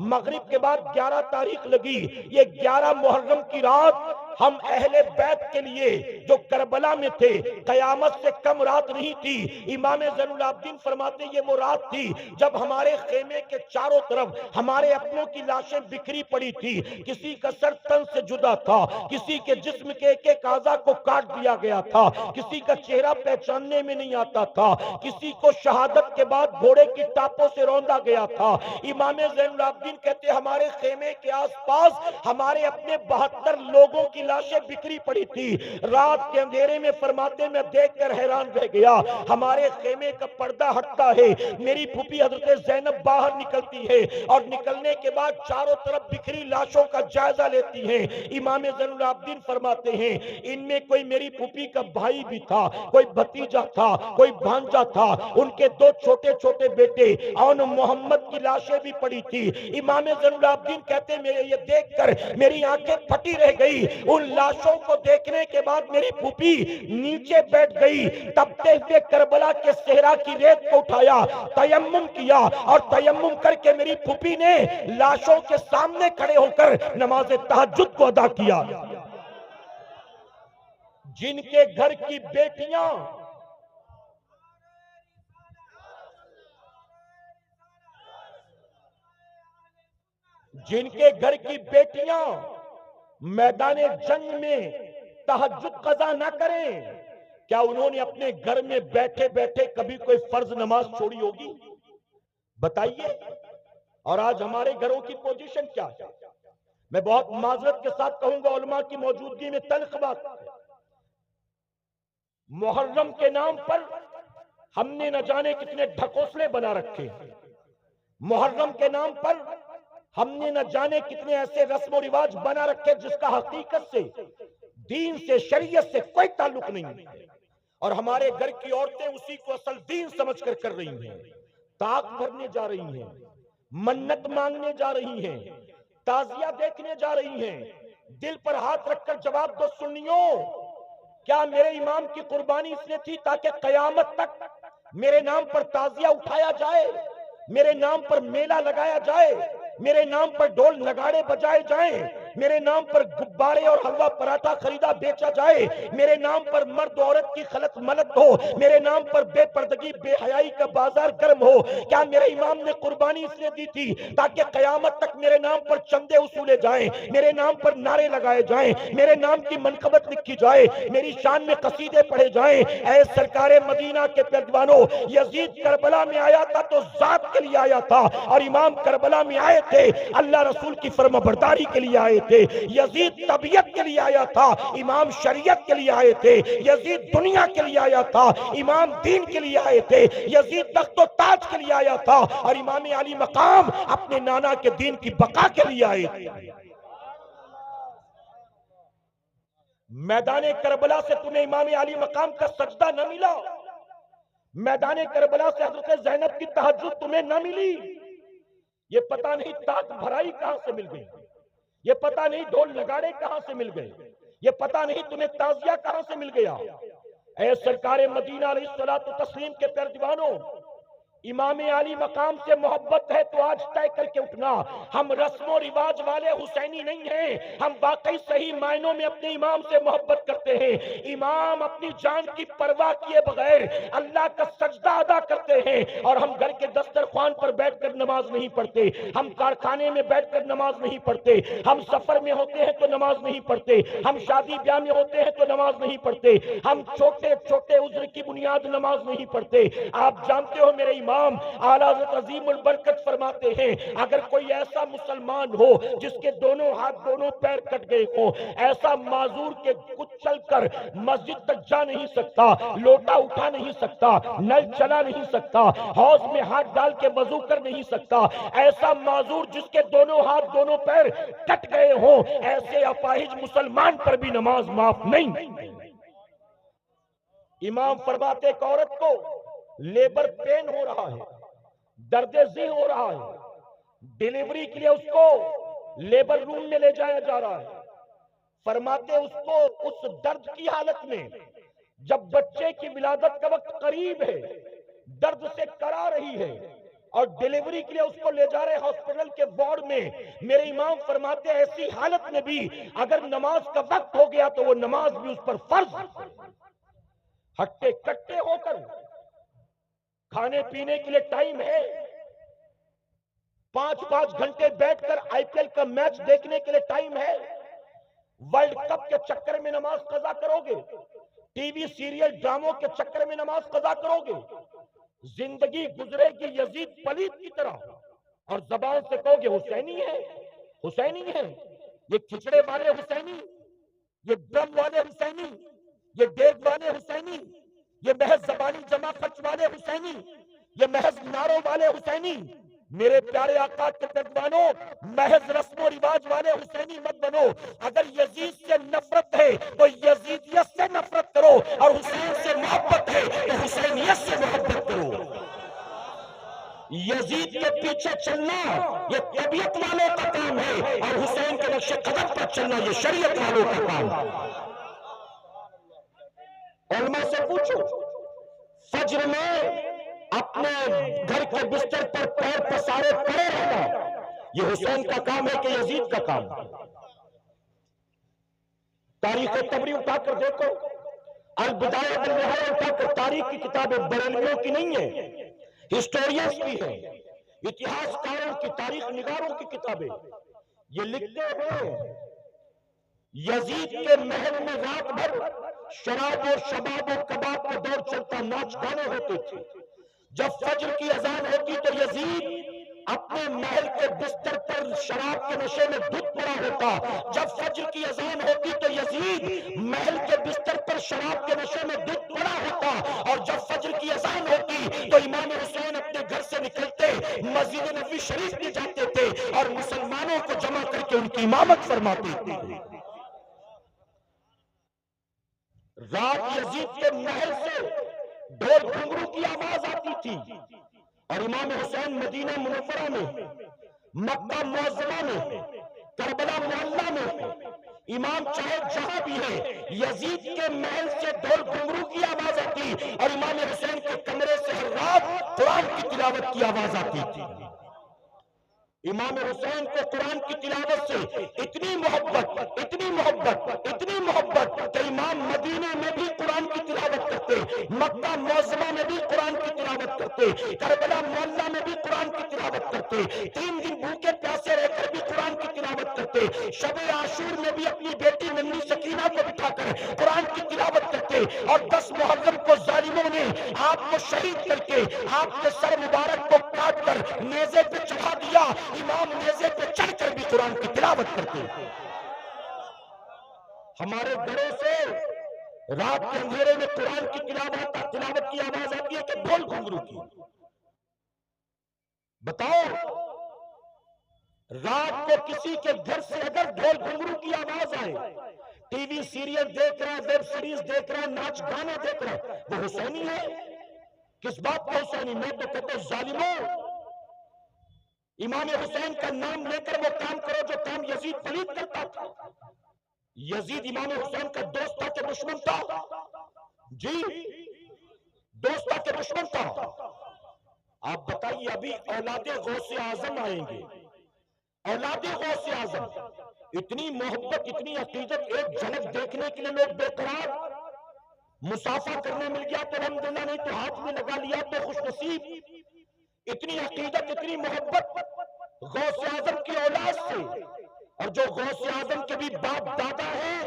مغرب کے بعد 11 تاریخ لگی. یہ 11 محرم کی رات ہم اہل بیت کے لیے جو کربلا میں تھے قیامت سے کم رات نہیں تھی۔ امام زین العابدین فرماتے یہ وہ رات تھی جب ہمارے خیمے کے چاروں طرف ہمارے اپنوں کی لاشیں بکھری پڑی تھی، کسی کا سر تن سے جدا تھا، کسی کے جسم کے ایک ایک اعضاء کو کاٹ دیا گیا تھا، کسی کا چہرہ پہچاننے میں نہیں آتا تھا، کسی کو شہادت کے بعد گھوڑے کی ٹاپوں سے روندا گیا تھا۔ امام زین العابدین کہتے ہمارے خیمے کے آس پاس ہمارے اپنے 72 لوگوں کی لاشیں بکھری پڑی تھی۔ رات کے اندھیرے میں فرماتے میں دیکھ کر حیران رہ گیا، ہمارے خیمے کا پردہ ہٹتا ہے، میری پھوپھی حضرت زینب باہر نکلتی ہے اور نکلنے کے بعد چاروں طرف بکھری لاشوں کا جائزہ لیتی ہیں۔ امام زین العابدین فرماتے ہیں ان میں کوئی میری پھوپھی کا بھائی بھی تھا، کوئی بھتیجا تھا، کوئی بھانجا تھا، ان کے 2 چھوٹے چھوٹے بیٹے اور محمد کی لاشیں بھی پڑی تھی۔ امام زین العابدین کہتے ہیں میرے یہ دیکھ کر میری آنکھیں پھٹی رہ گئی۔ ان لاشوں کو دیکھنے کے بعد میری پھوپھی نیچے بیٹھ گئی، تپتے ہوئے کربلا کے صحرا کی ریت کو اٹھایا، تیمم کیا اور تیمم کر کے میری پھوپھی نے لاشوں کے سامنے کھڑے ہو کر نماز تہجد کو ادا کیا۔ جن کے گھر کی بیٹیاں میدان جنگ میں تہجد قضا نہ کریں، کیا انہوں نے اپنے گھر میں بیٹھے بیٹھے کبھی کوئی فرض نماز چھوڑی ہوگی؟ بتائیے۔ اور آج ہمارے گھروں کی پوزیشن کیا ہے؟ میں بہت معذرت کے ساتھ کہوں گا، علماء کی موجودگی میں تلخ بات ہے، محرم کے نام پر ہم نے نہ جانے کتنے ڈھکوسلے بنا رکھے ہیں، محرم کے نام پر ہم نے نہ جانے کتنے ایسے رسم و رواج بنا رکھے جس کا حقیقت سے، دین سے، شریعت سے کوئی تعلق نہیں ہے، اور ہمارے گھر کی عورتیں اسی کو اصل دین سمجھ کر کر رہی ہیں، طاق بھرنے جا رہی ہیں، منت مانگنے جا رہی ہیں، تعزیہ دیکھنے جا رہی ہیں۔ دل پر ہاتھ رکھ کر جواب دو سنیوں، کیا میرے امام کی قربانی اس لیے تھی تاکہ قیامت تک میرے نام پر تعزیہ اٹھایا جائے، میرے نام پر میلہ لگایا جائے، میرے نام پر ڈھول نگاڑے بجائے جائیں، میرے نام پر گبارے اور حلوہ پراٹھا خریدا بیچا جائے، میرے نام پر مرد عورت کی خلط ملط ہو، میرے نام پر بے پردگی بے حیائی کا بازار گرم ہو؟ کیا میرے امام نے قربانی اس لیے دی تھی تاکہ قیامت تک میرے نام پر چندے وصولے جائیں، میرے نام پر نعرے لگائے جائیں، میرے نام کی منقبت لکھی جائے، میری شان میں قصیدے پڑھے جائیں؟ اے سرکار مدینہ کے پیروانوں، یزید کربلا میں آیا تھا تو ذات کے لیے آیا تھا، اور امام کربلا میں آئے تھے اللہ رسول کی فرما برداری کے لیے آئے تھے۔ یزید طبیعت کے لیے آیا تھا، امام شریعت کے لیے آئے تھے۔ یزید دنیا کے لیے آیا تھا، امام دین کے لیے آئے تھے۔ یزید تخت و تاج کے لیے آیا تھا، اور امام علی مقام اپنے نانا کے دین کی بقا کے لیے آئے تھے۔ میدان کربلا سے تمہیں امام علی مقام کا سجدہ نہ ملا، میدان کربلا سے حضرت زینب کی تہجد تمہیں نہ ملی۔ یہ پتہ نہیں تاج بھرائی کہاں سے مل گئی، یہ پتہ نہیں ڈھول نگاڑے کہاں سے مل گئے، یہ پتہ نہیں تمہیں تعزیہ کہاں سے مل گیا۔ اے سرکار مدینہ علیہ الصلوۃ والتسلیم کے پیروانوں، امام علی مقام سے محبت ہے تو آج طے کر کے اٹھنا، ہم رسم و رواج والے حسینی نہیں ہیں، ہم واقعی صحیح معنوں میں اپنے امام سے محبت کرتے ہیں۔ امام اپنی جان کی پرواہ کیے بغیر اللہ کا سجدہ ادا کرتے ہیں، اور ہم گھر کے دسترخوان پر بیٹھ کر نماز نہیں پڑھتے، ہم کارخانے میں بیٹھ کر نماز نہیں پڑھتے، ہم سفر میں ہوتے ہیں تو نماز نہیں پڑھتے، ہم شادی بیاہ میں ہوتے ہیں تو نماز نہیں پڑھتے، ہم چھوٹے چھوٹے عذر کی بنیاد نماز نہیں پڑھتے۔ آپ جانتے ہو میرے امام اعلیٰ حضرت عظیم البرکت فرماتے ہیں اگر کوئی ایسا مسلمان ہو جس کے دونوں ہاتھ دونوں پیر کٹ گئے ہوں، ایسا معذور کے کچھ چل کر مسجد تک جا نہیں سکتا، لوٹا اٹھا نہیں سکتا، نل چلا نہیں سکتا، حوض میں ہاتھ ڈال کے وضو کر نہیں سکتا، ایسا معذور جس کے دونوں ہاتھ دونوں پیر کٹ گئے ہوں، ایسے اپاہج مسلمان پر بھی نماز معاف نہیں۔ امام فرماتے ایک عورت کو لیبر پین ہو رہا ہے، درد ذہ ہو رہا ہے، ڈیلیوری کے لیے اس کو لیبر روم میں لے جایا جا رہا ہے، فرماتے اس کو اس درد کی حالت میں جب بچے کی ولادت کا وقت قریب ہے، درد سے کرا رہی ہے اور ڈیلیوری کے لیے اس کو لے جا رہے ہاسپٹل کے وارڈ میں، میرے امام فرماتے ہیں ایسی حالت میں بھی اگر نماز کا وقت ہو گیا تو وہ نماز بھی اس پر فرض، ہٹے کٹے ہو کر کھانے پینے کے لیے ٹائم ہے، 5 گھنٹے بیٹھ کر آئی پی ایل کا میچ دیکھنے کے لیے ٹائم ہے، ورلڈ کپ کے چکر میں نماز قضا کرو گے، ٹی وی سیریل ڈراموں کے چکر میں نماز قضا کرو گے، زندگی گزرے گی یزید پلیت کی طرح، اور زبان سے کہو گے حسینی ہے، حسینی ہے، یہ کھچڑے والے حسینی، یہ ڈرم والے حسینی، یہ دیگ والے حسینی، یہ محض زبانی جمع خرچ والے حسینی، یہ محض نعروں والے حسینی، میرے پیارے آقا کے ترجمانوں، محض رسم و رواج والے حسینی مت بنو، اگر یزید سے نفرت ہے تو یزیدیت سے نفرت کرو، اور حسین سے محبت ہے تو حسینیت سے محبت کرو۔ یزید کے پیچھے چلنا یہ طبیعت والوں کا کام ہے، اور حسین کے نقش قدم پر چلنا یہ شریعت والوں کا کام ہے۔ علماء سے پوچھو، فجر میں اپنے گھر کے بستر پر پیر پسارے پڑے رہنا یہ حسین کا کام ہے کہ یزید کا کام ہے؟ تاریخ طبری اٹھا کر دیکھو، البدایہ والنہایہ اٹھا کر، تاریخ کی کتابیں بریلویوں کی نہیں ہیں، ہسٹورینز کی ہیں، اتہاس کاروں کی، تاریخ نگاروں کی کتابیں، یہ لکھتے ہیں یزید کے محل میں رات بھر شراب و شباب و کباب کا دور چلتا، ناچ گانے ہوتے تھے، جب فجر کی اذان ہوتی تو یزید اپنے محل کے بستر پر شراب کے نشے میں دھت پڑا ہوتا، جب فجر کی اذان ہوتی تو یزید محل کے بستر پر شراب کے نشے میں دھت پڑا ہوتا، اور جب فجر کی اذان ہوتی تو امام حسین اپنے گھر سے نکلتے مسجد نبوی شریف میں جاتے تھے اور مسلمانوں کو جمع کر کے ان کی امامت فرماتے تھے۔ رات یزید کے محل سے ڈھول گھنگرو کی آواز آتی تھی، اور امام حسین مدینہ منورہ میں، مکہ معظمہ میں، کربلا معلیٰ میں، امام چاہے جہاں بھی ہے، یزید کے محل سے ڈھول گھنگرو کی آواز آتی، اور امام حسین کے کمرے سے ہر رات قرآن کی تلاوت کی آواز آتی تھی۔ امام حسین کو قرآن کی تلاوت سے اتنی محبت، اتنی محبت، اتنی محبت کہ امام مدینہ میں بھی قرآن کی تلاوت کرتے، مکہ معظمہ میں بھی قرآن کی تلاوت کرتے، کربلا معلیٰ میں بھی قرآن کی تلاوت کرتے، 3 دن بھوکے پیاسے رہ کر بھی قرآن کی تلاوت کرتے، شب عاشور میں بھی اپنی بیٹی ننھی سکینہ کو بٹھا کر قرآن کی تلاوت کرتے، اور 10 محرم کو ظالموں نے آپ کو شہید کر کے آپ کے سر مبارک کو کاٹ کر نیزے پہ چڑھا دیا، امام نیزے پہ چڑھ کر بھی قرآن کی تلاوت کرتے۔ ہمارے گھروں سے رات کے اندھیرے میں قرآن کی تلاوت کی آواز آتی ہے کہ ڈھول گھنگرو کی؟ بتاؤ، رات کو کسی کے گھر سے اگر ڈھول گھنگرو کی آواز آئے، ٹی وی سیریل دیکھ رہا ہے، ویب سیریز دیکھ رہا ہے، ناچ گانا دیکھ رہا ہے، وہ حسینی ہے؟ کس بات کا حسینی؟ میں تو کہتا ہوں ظالموں، امام حسین کا نام لے کر وہ کام کرو جو کام یزید پلید کرتا تھا۔ یزید امام حسین کا دوست تھا کہ دشمن تھا؟ جی، دوست تھا کہ دشمن تھا؟ آپ بتائیے، ابھی اولاد غوث اعظم آئیں گے، اولاد غوث اعظم، اتنی محبت، اتنی عقیدت، ایک جھلک دیکھنے کے لیے لوگ بے قرار، مسافہ کرنے مل گیا تو الحمدللہ، نہیں تو ہاتھ میں لگا لیا تو خوش نصیب، اتنی عقیدت، اتنی محبت غوث اعظم کی اولاد سے، اور جو غوث اعظم کے بھی باپ دادا ہیں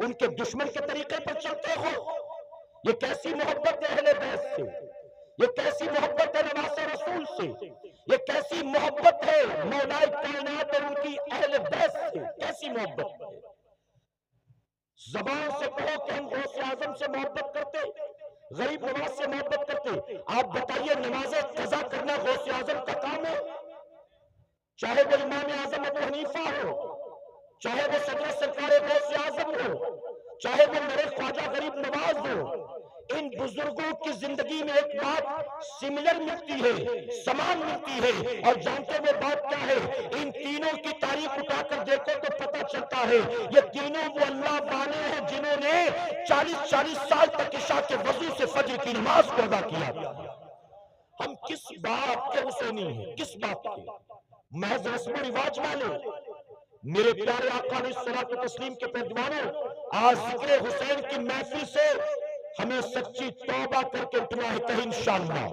ان کے دشمن کے طریقے پر چلتے ہو، یہ کیسی محبت ہے اہل بیت سے، یہ کیسی محبت ہے نواز رسول سے، یہ کیسی محبت ہے مولا کائنات اور ان کی اہل بیت سے، کیسی محبت ہے؟ زبان سے کہو کہ ہم غوث اعظم سے محبت کرتے، غریب نواز سے محبت کرتے، آپ بتائیے نماز قضا کرنا غوث اعظم کا کام ہے؟ چاہے وہ امام اعظم ابو حنیفہ ہو، چاہے وہ صدر سرکار غوث اعظم ہو، چاہے وہ میرے خواجہ غریب نواز ہو، ان بزرگوں کی زندگی میں ایک بات سملر ملتی ہے، سمان ملتی ہے، اور جانتے وہ بات کیا ہے؟ ان تینوں کی تاریخ اٹھا کر دیکھو تو پتہ چلتا ہے یہ تینوں وہ اللہ والے ہیں جنہوں نے 40 سال تک عشاء کے وضو سے فجر کی نماز کو ادا کیا۔ ہم کس بات کے حسینی ہیں؟ کس بات کے؟ محض رسم و رواج والے؟ میرے پیارے آقا علیہ الصلوۃ والتسلیم کے پیروانوں، آج ذکر حسین کی محفل سے ہمیں سچی توبہ کر کے اٹھنا ہے کہ انشاءاللہ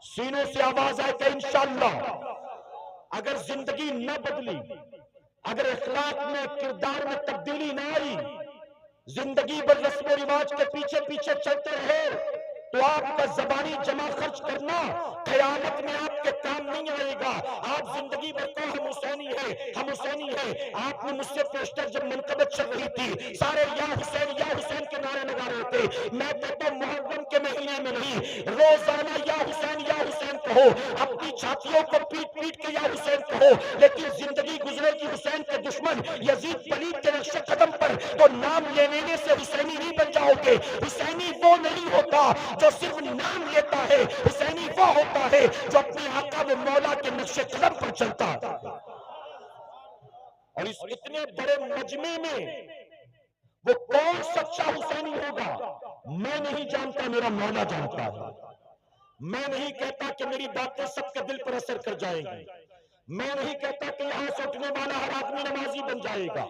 سینوں سے آواز آئے کہ انشاءاللہ اگر زندگی نہ بدلی، اگر اخلاق میں کردار میں تبدیلی نہ آئی، زندگی بھر رسم و رواج کے پیچھے پیچھے چلتے رہے، تو آپ کا زبانی جمع خرچ کرنا قیامت میں آپ کے کام نہیں آئے گا۔ آپ زندگی بھر کو ہم حسینی ہیں، ہم حسینی ہیں۔ آپ نے مجھ سے پوسٹر جب منقبت چل رہی تھی، سارے یا حسین کے نعرے لگا رہے تھے۔ میں کہتا ہوں محرم کے مہینے میں نہیں، روزانہ یا حسین کہو، اپنی چھاتیوں کو پیٹ پیٹ کے یا حسین کہو، لیکن زندگی گزرے گی حسین کے دشمن یزید پلید کے نقش قدم پر، تو نام لینے سے حسینی نہیں بن جاؤ گے۔ حسینی وہ نہیں ہوتا جو صرف نام لیتا ہے، حسینی وہ ہوتا ہے جو اپنے آقا و مولا کے نقش قدم پر چلتا ہے۔ اور اس اتنے بڑے مجمع میں وہ کون سچا حسینی ہوگا میں نہیں جانتا، میرا مولا جانتا ہے۔ میں نہیں کہتا کہ میری باتیں سب کے دل پر اثر کر جائیں گی، میں نہیں کہتا کہ یہاں سے اٹھنے والا ہر آدمی نمازی بن جائے گا،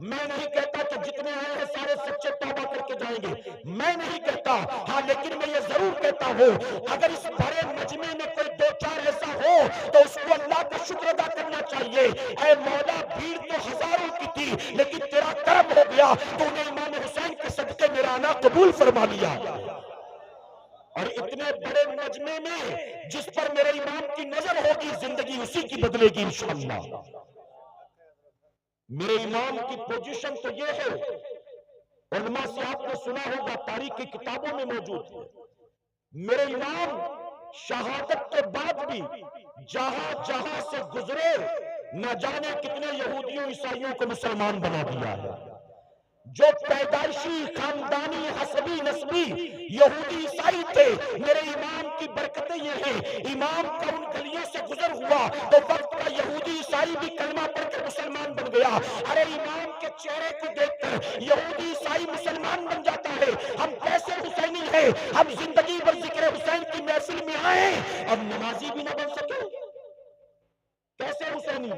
میں نہیں کہتا کہ جتنے آئے ہیں سارے سچے توبہ کر کے جائیں گے، میں نہیں کہتا۔ ہاں لیکن میں یہ ضرور کہتا ہوں، اگر اس بڑے مجمع میں کوئی دو چار ایسا ہو تو اس کو اللہ کا شکر ادا کرنا چاہیے۔ اے مولا، بھیڑ تو ہزاروں کی تھی لیکن تیرا کرم ہو گیا، تو نے امام حسین کے صدقے میرا آنا قبول فرما لیا۔ اور اتنے بڑے مجمع میں جس پر میرے امام کی نظر ہوگی، زندگی اسی کی بدلے گی انشاءاللہ۔ میرے امام کی پوزیشن تو یہ ہے، علماء سے آپ نے سنا ہوگا، تاریخ کی کتابوں میں موجود ہے، میرے امام شہادت کے بعد بھی جہاں جہاں سے گزرے، نہ جانے کتنے یہودیوں عیسائیوں کو مسلمان بنا دیا ہے۔ جو پیدائشی خاندانی حسبی نسبی یہودی عیسائی تھے، میرے امام کی برکتیں یہ ہیں، امام کا ان گلیوں سے گزر ہوا تو وقت کا یہودی عیسائی بھی کلمہ پڑھ کر مسلمان بن گیا۔ ارے امام کے چہرے کو دیکھ کر یہودی عیسائی مسلمان بن جاتا ہے۔ ہم کیسے حسینی ہیں؟ ہم زندگی بھر ذکر حسین کی محفل میں آئیں اور نمازی بھی نہ بن سکے، کیسے حسینی؟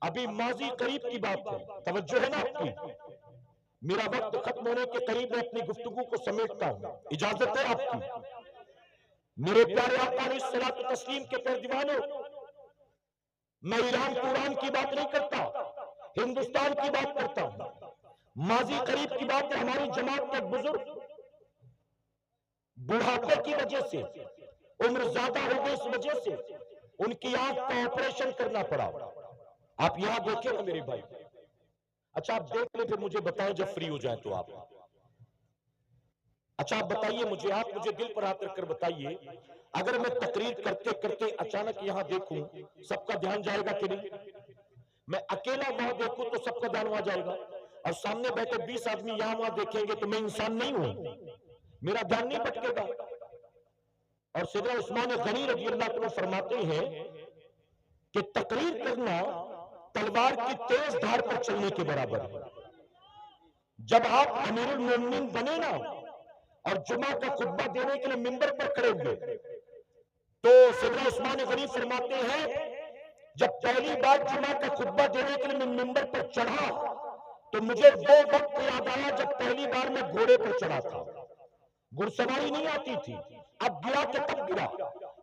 ابھی ماضی قریب کی بات ہے، توجہ ہے نا آپ کی؟ میرا وقت ختم ہونے کے قریب میں اپنی گفتگو کو سمیٹتا ہوں، اجازت ہے آپ کی؟ میرے پیارے آقا علیہ الصلوۃ والتسلیم کے پیروانوں، میں ایران قرآن کی بات نہیں کرتا، ہندوستان کی بات کرتا ہوں۔ ماضی قریب کی بات ہے، ہماری جماعت کے بزرگ بڑھاپے کی وجہ سے، عمر زیادہ ہو گئی، اس وجہ سے ان کی آنکھ کا آپریشن کرنا پڑا۔ آپ یہاں دیکھیں نا میرے بھائی، اچھا آپ دیکھ لیں پھر مجھے بتائیں جب فری ہو جائیں تو آپ۔ اچھا آپ بتائیے مجھے، آپ مجھے دل پر ہاتھ رکھ کر بتائیے، اگر میں تقریر کرتے کرتے اچانک یہاں دیکھوں، سب کا دھیان جائے گا کہ نہیں؟ میں اکیلا وہاں دیکھوں تو سب کا دھیان وہاں جائے گا، اور سامنے بیٹھے 20 آدمی یہاں وہاں دیکھیں گے تو میں انسان نہیں ہوں، میرا دھیان نہیں بھٹکے گا۔ اور سیدنا عثمان غنی رضی اللہ عنہ فرماتے ہیں کہ تقریر کرنا تلوار کی تیز دھار پر چلنے کے برابر ہے۔ جب آپ امیر المومنین بنے نا اور جمعہ کا خطبہ دینے کے لیے منبر پر کھڑے ہوئے، تو سیدنا عثمان غنی فرماتے ہیں جب پہلی بار جمعہ کا خطبہ دینے کے لیے میں منبر پر چڑھا تو مجھے وہ وقت یاد آیا جب پہلی بار میں گھوڑے پر چڑھا تھا، گھڑسواری نہیں آتی تھی، اب گرا کہ تب گرا۔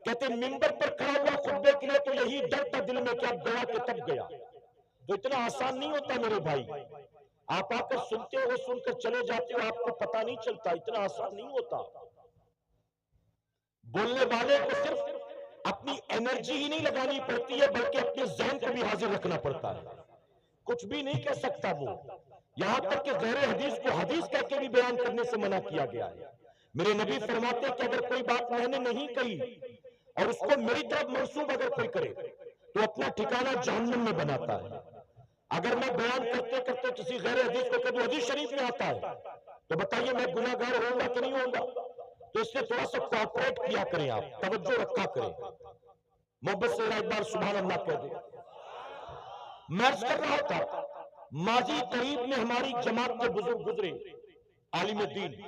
کہتے منبر پر کھڑا ہوا خطبے کے لیے تو یہی ڈر تھا دل میں کہ اب گیا کہ تب گیا۔ تو اتنا آسان نہیں ہوتا میرے بھائی، آپ آ کر سنتے ہو، سن کر چلے جاتے ہو، آپ کو پتہ نہیں چلتا، اتنا آسان نہیں ہوتا۔ بولنے والے کو صرف اپنی انرجی ہی نہیں لگانی پڑتی ہے بلکہ اپنے ذہن کو بھی حاضر رکھنا پڑتا ہے، کچھ بھی نہیں کہہ سکتا وہ، یہاں تک کہ غیر حدیث کو حدیث کہہ کے بھی بیان کرنے سے منع کیا گیا ہے۔ میرے نبی فرماتے ہیں کہ اگر کوئی بات میں نے نہیں کہی اور اس کو میری طرف منسوب اگر کوئی کرے تو اپنا ٹھکانہ جہنم میں بناتا ہے۔ اگر میں بیان کرتے کرتے کسی غیر حدیث کو کہوں حدیث شریف میں آتا ہے تو بتائیے میں گناہ گار ہوں گا کہ نہیں ہوں گا؟ تو اس سے تھوڑا سا کوآپریٹ کیا کریں، آپ توجہ رکھا کریں، محبت سے ایک بار سبحان اللہ کہہ دیں۔ میں عرض کر رہا تھا ماضی قریب میں ہماری جماعت کے بزرگ گزرے، عالم دین،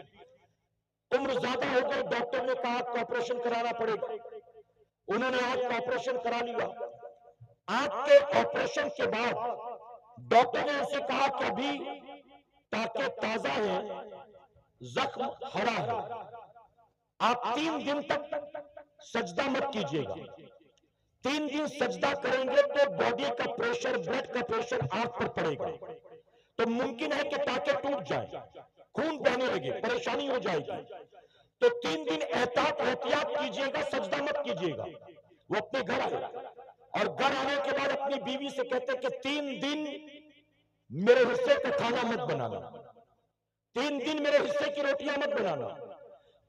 عمر زیادہ ہو گئی، ڈاکٹر نے کہا کہ آپریشن کرانا پڑے گا، انہوں نے آنکھ کا آپریشن کرا لیا۔ آنکھ کے آپریشن کے بعد ڈاکٹر نے اسے کہا کہ ابھی تاکہ تازہ ہے، زخم ہرا ہے، آپ 3 دن تک سجدہ مت کیجیے گا۔ 3 دن سجدہ کریں گے تو باڈی کا پریشر، بلڈ کا پریشر آنکھ پر پڑے گا، تو ممکن ہے کہ تاکہ ٹوٹ جائے، خون بہنے لگے، پریشانی ہو جائے گی۔ تو 3 دن احتیاط کیجیے گا، سجدہ مت کیجیے گا۔ وہ اپنے گھر آئے اور گھر آنے کے بعد اپنی بیوی سے کہتے کہ 3 دن میرے حصے کا کھانا مت بنانا، 3 دن میرے حصے کی روٹیاں مت بنانا۔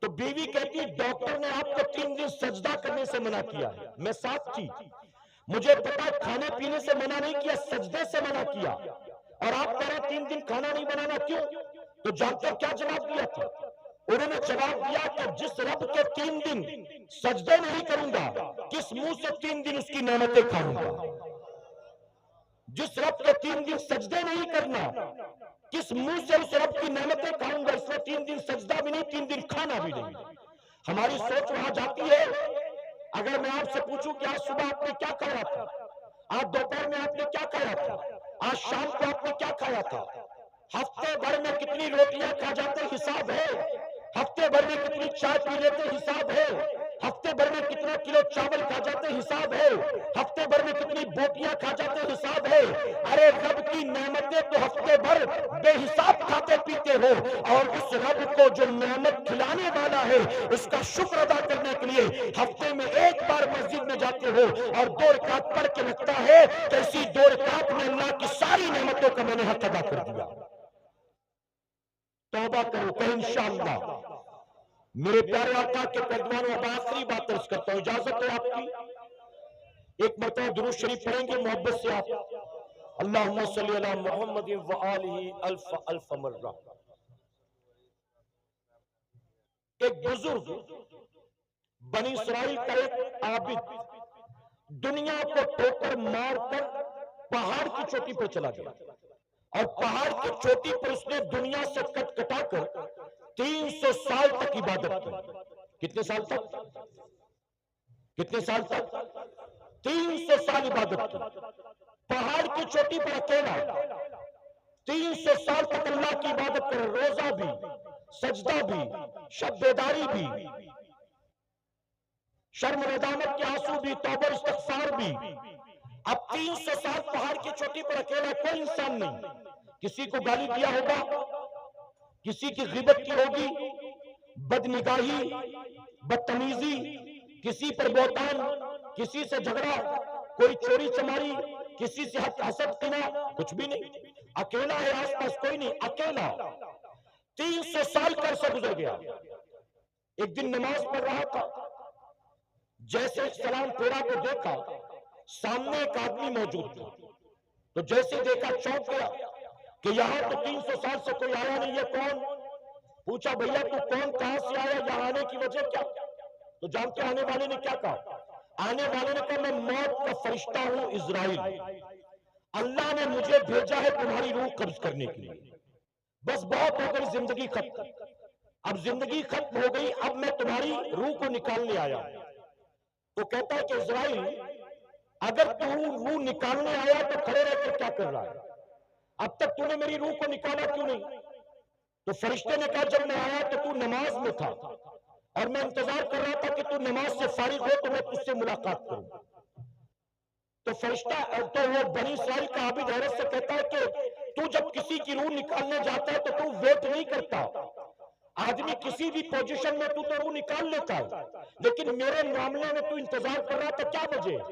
تو بیوی کہتی ڈاکٹر نے آپ کو 3 دن سجدہ کرنے سے منع کیا ہے، میں ساتھ تھی، مجھے پتا کھانے پینے سے منع نہیں کیا، سجدے سے منع کیا، اور آپ کہہ رہے 3 دن کھانا نہیں بنانا، کیوں؟ تو جانتے کیا جواب دیا تھا؟ انہوں نے جواب دیا کہ جس رب کے 3 دن سجدے نہیں کروں گا، کس منہ سے 3 دن اس کی نعمتیں کھاؤں گا؟ جس رب کے 3 دن سجدے نہیں کرنا، کس منہ سے اس رب کی نعمتیں کھاؤں گا؟ اس نے 3 دن سجدہ بھی نہیں، 3 دن کھانا بھی نہیں۔ ہماری سوچ وہاں جاتی ہے۔ اگر میں آپ سے پوچھوں کہ آج صبح آپ نے کیا کھایا تھا، آج دوپہر میں آپ نے کیا کھایا تھا، آج شام کو آپ نے کیا کھایا تھا، ہفتے بھر میں کتنی روٹیاں کھا جاتے حساب ہے، ہفتے بھر میں کتنی چائے پی لیتے حساب ہے، ہفتے بھر میں کتنا کلو چاول کھا جاتے حساب ہے، ہفتے بھر میں کتنی بوٹیاں کھا جاتے حساب ہے۔ ارے رب کی نعمتیں تو ہفتے بھر بے حساب کھاتے پیتے ہو، اور اس رب کو جو نعمت کھلانے والا ہے اس کا شکر ادا کرنے کے لیے ہفتے میں 1 بار مسجد میں جاتے ہو اور 2 رکعت پڑھ کے لگتا ہے کہ اسی 2 رکعت میں اللہ کی ساری نعمتوں کا میں نے حق ادا کر دیا۔ توبہ کرو کہ انشاءاللہ میرے پیارے آقا کے قدمانوں، اب آخری بات عرض کرتا ہوں، اجازت ہے آپ کی؟ ایک مرتبہ درود شریف پڑھیں گے محبت سے آپ؟ اللہم صلی علی محمد وآلہ الف الف مرہ۔ ایک بزرگ بنی اسرائیل کا ایک عابد دنیا کو ٹھوکر مار کر پہاڑ کی چوٹی پر چلا گیا، اور پہاڑ کی چوٹی پر اس نے دنیا سے کٹ کٹا کر 300 سال تک عبادت کی۔ کتنے سال تک؟ کتنے سال تک؟ 300 سال عبادت کی، پہاڑ کی چوٹی پر اکیلا 300 سال تک اللہ کی عبادت کرے، روزہ بھی، سجدہ بھی، شب بیداری بھی، شرم و ندامت کے آنسو بھی، توبہ استغفار بھی۔ اب 300 سال پہاڑ کی چوٹی پر اکیلا، کوئی انسان نہیں، کسی کو گالی دیا ہوگا، کسی کی غیبت کی ہوگی، بدنگاہی، بدتمیزی، کسی پر بہتان، کسی سے جھگڑا، کوئی چوری چماری، کسی سے حسد کینہ، کچھ بھی نہیں، اکیلا ہے، آس پاس کوئی نہیں، اکیلا 300 سال کا عرصہ گزر گیا۔ ایک دن نماز پڑھ رہا تھا، جیسے سلام پھیرا تو دیکھا سامنے ایک آدمی موجود تھا، تو جیسے دیکھا چونک گیا کہ یہاں تو 300 سال سے کوئی آیا نہیں ہے، کون؟ پوچھا بھیا تو کون، کہاں سے آیا، یہاں آنے کی وجہ کیا؟ تو جانتے آنے والے نے کیا کہا؟ آنے والے نے کہا میں موت کا فرشتہ ہوں، اسرائیل، اللہ نے مجھے بھیجا ہے تمہاری روح قبض کرنے کے لیے، بس بہت ہو گئی، زندگی ختم، اب زندگی ختم ہو گئی، اب میں تمہاری روح کو نکالنے آیا۔ تو کہتا ہے کہ اسرائیل اگر تو روح نکالنے آیا تو کھڑے رہ کے کیا کر رہا ہے، اب تک تو نے میری روح کو نکالا کیوں نہیں؟ تو فرشتے نے کہا جب میں آیا تو تو نماز میں تھا، اور میں انتظار کر رہا تھا کہ تو نماز سے فارغ ہو تو میں تجھ سے ملاقات کروں۔ تو فرشتہ تو وہ بنی اسرائیل کا عابد حیرت سے کہتا ہے کہ تو جب کسی کی روح نکالنے جاتا ہے تو ویٹ نہیں کرتا، آدمی کسی بھی پوزیشن میں تو روح نکال لیتا ہے، لیکن میرے معاملے میں تو انتظار کر رہا تھا، کیا وجہ؟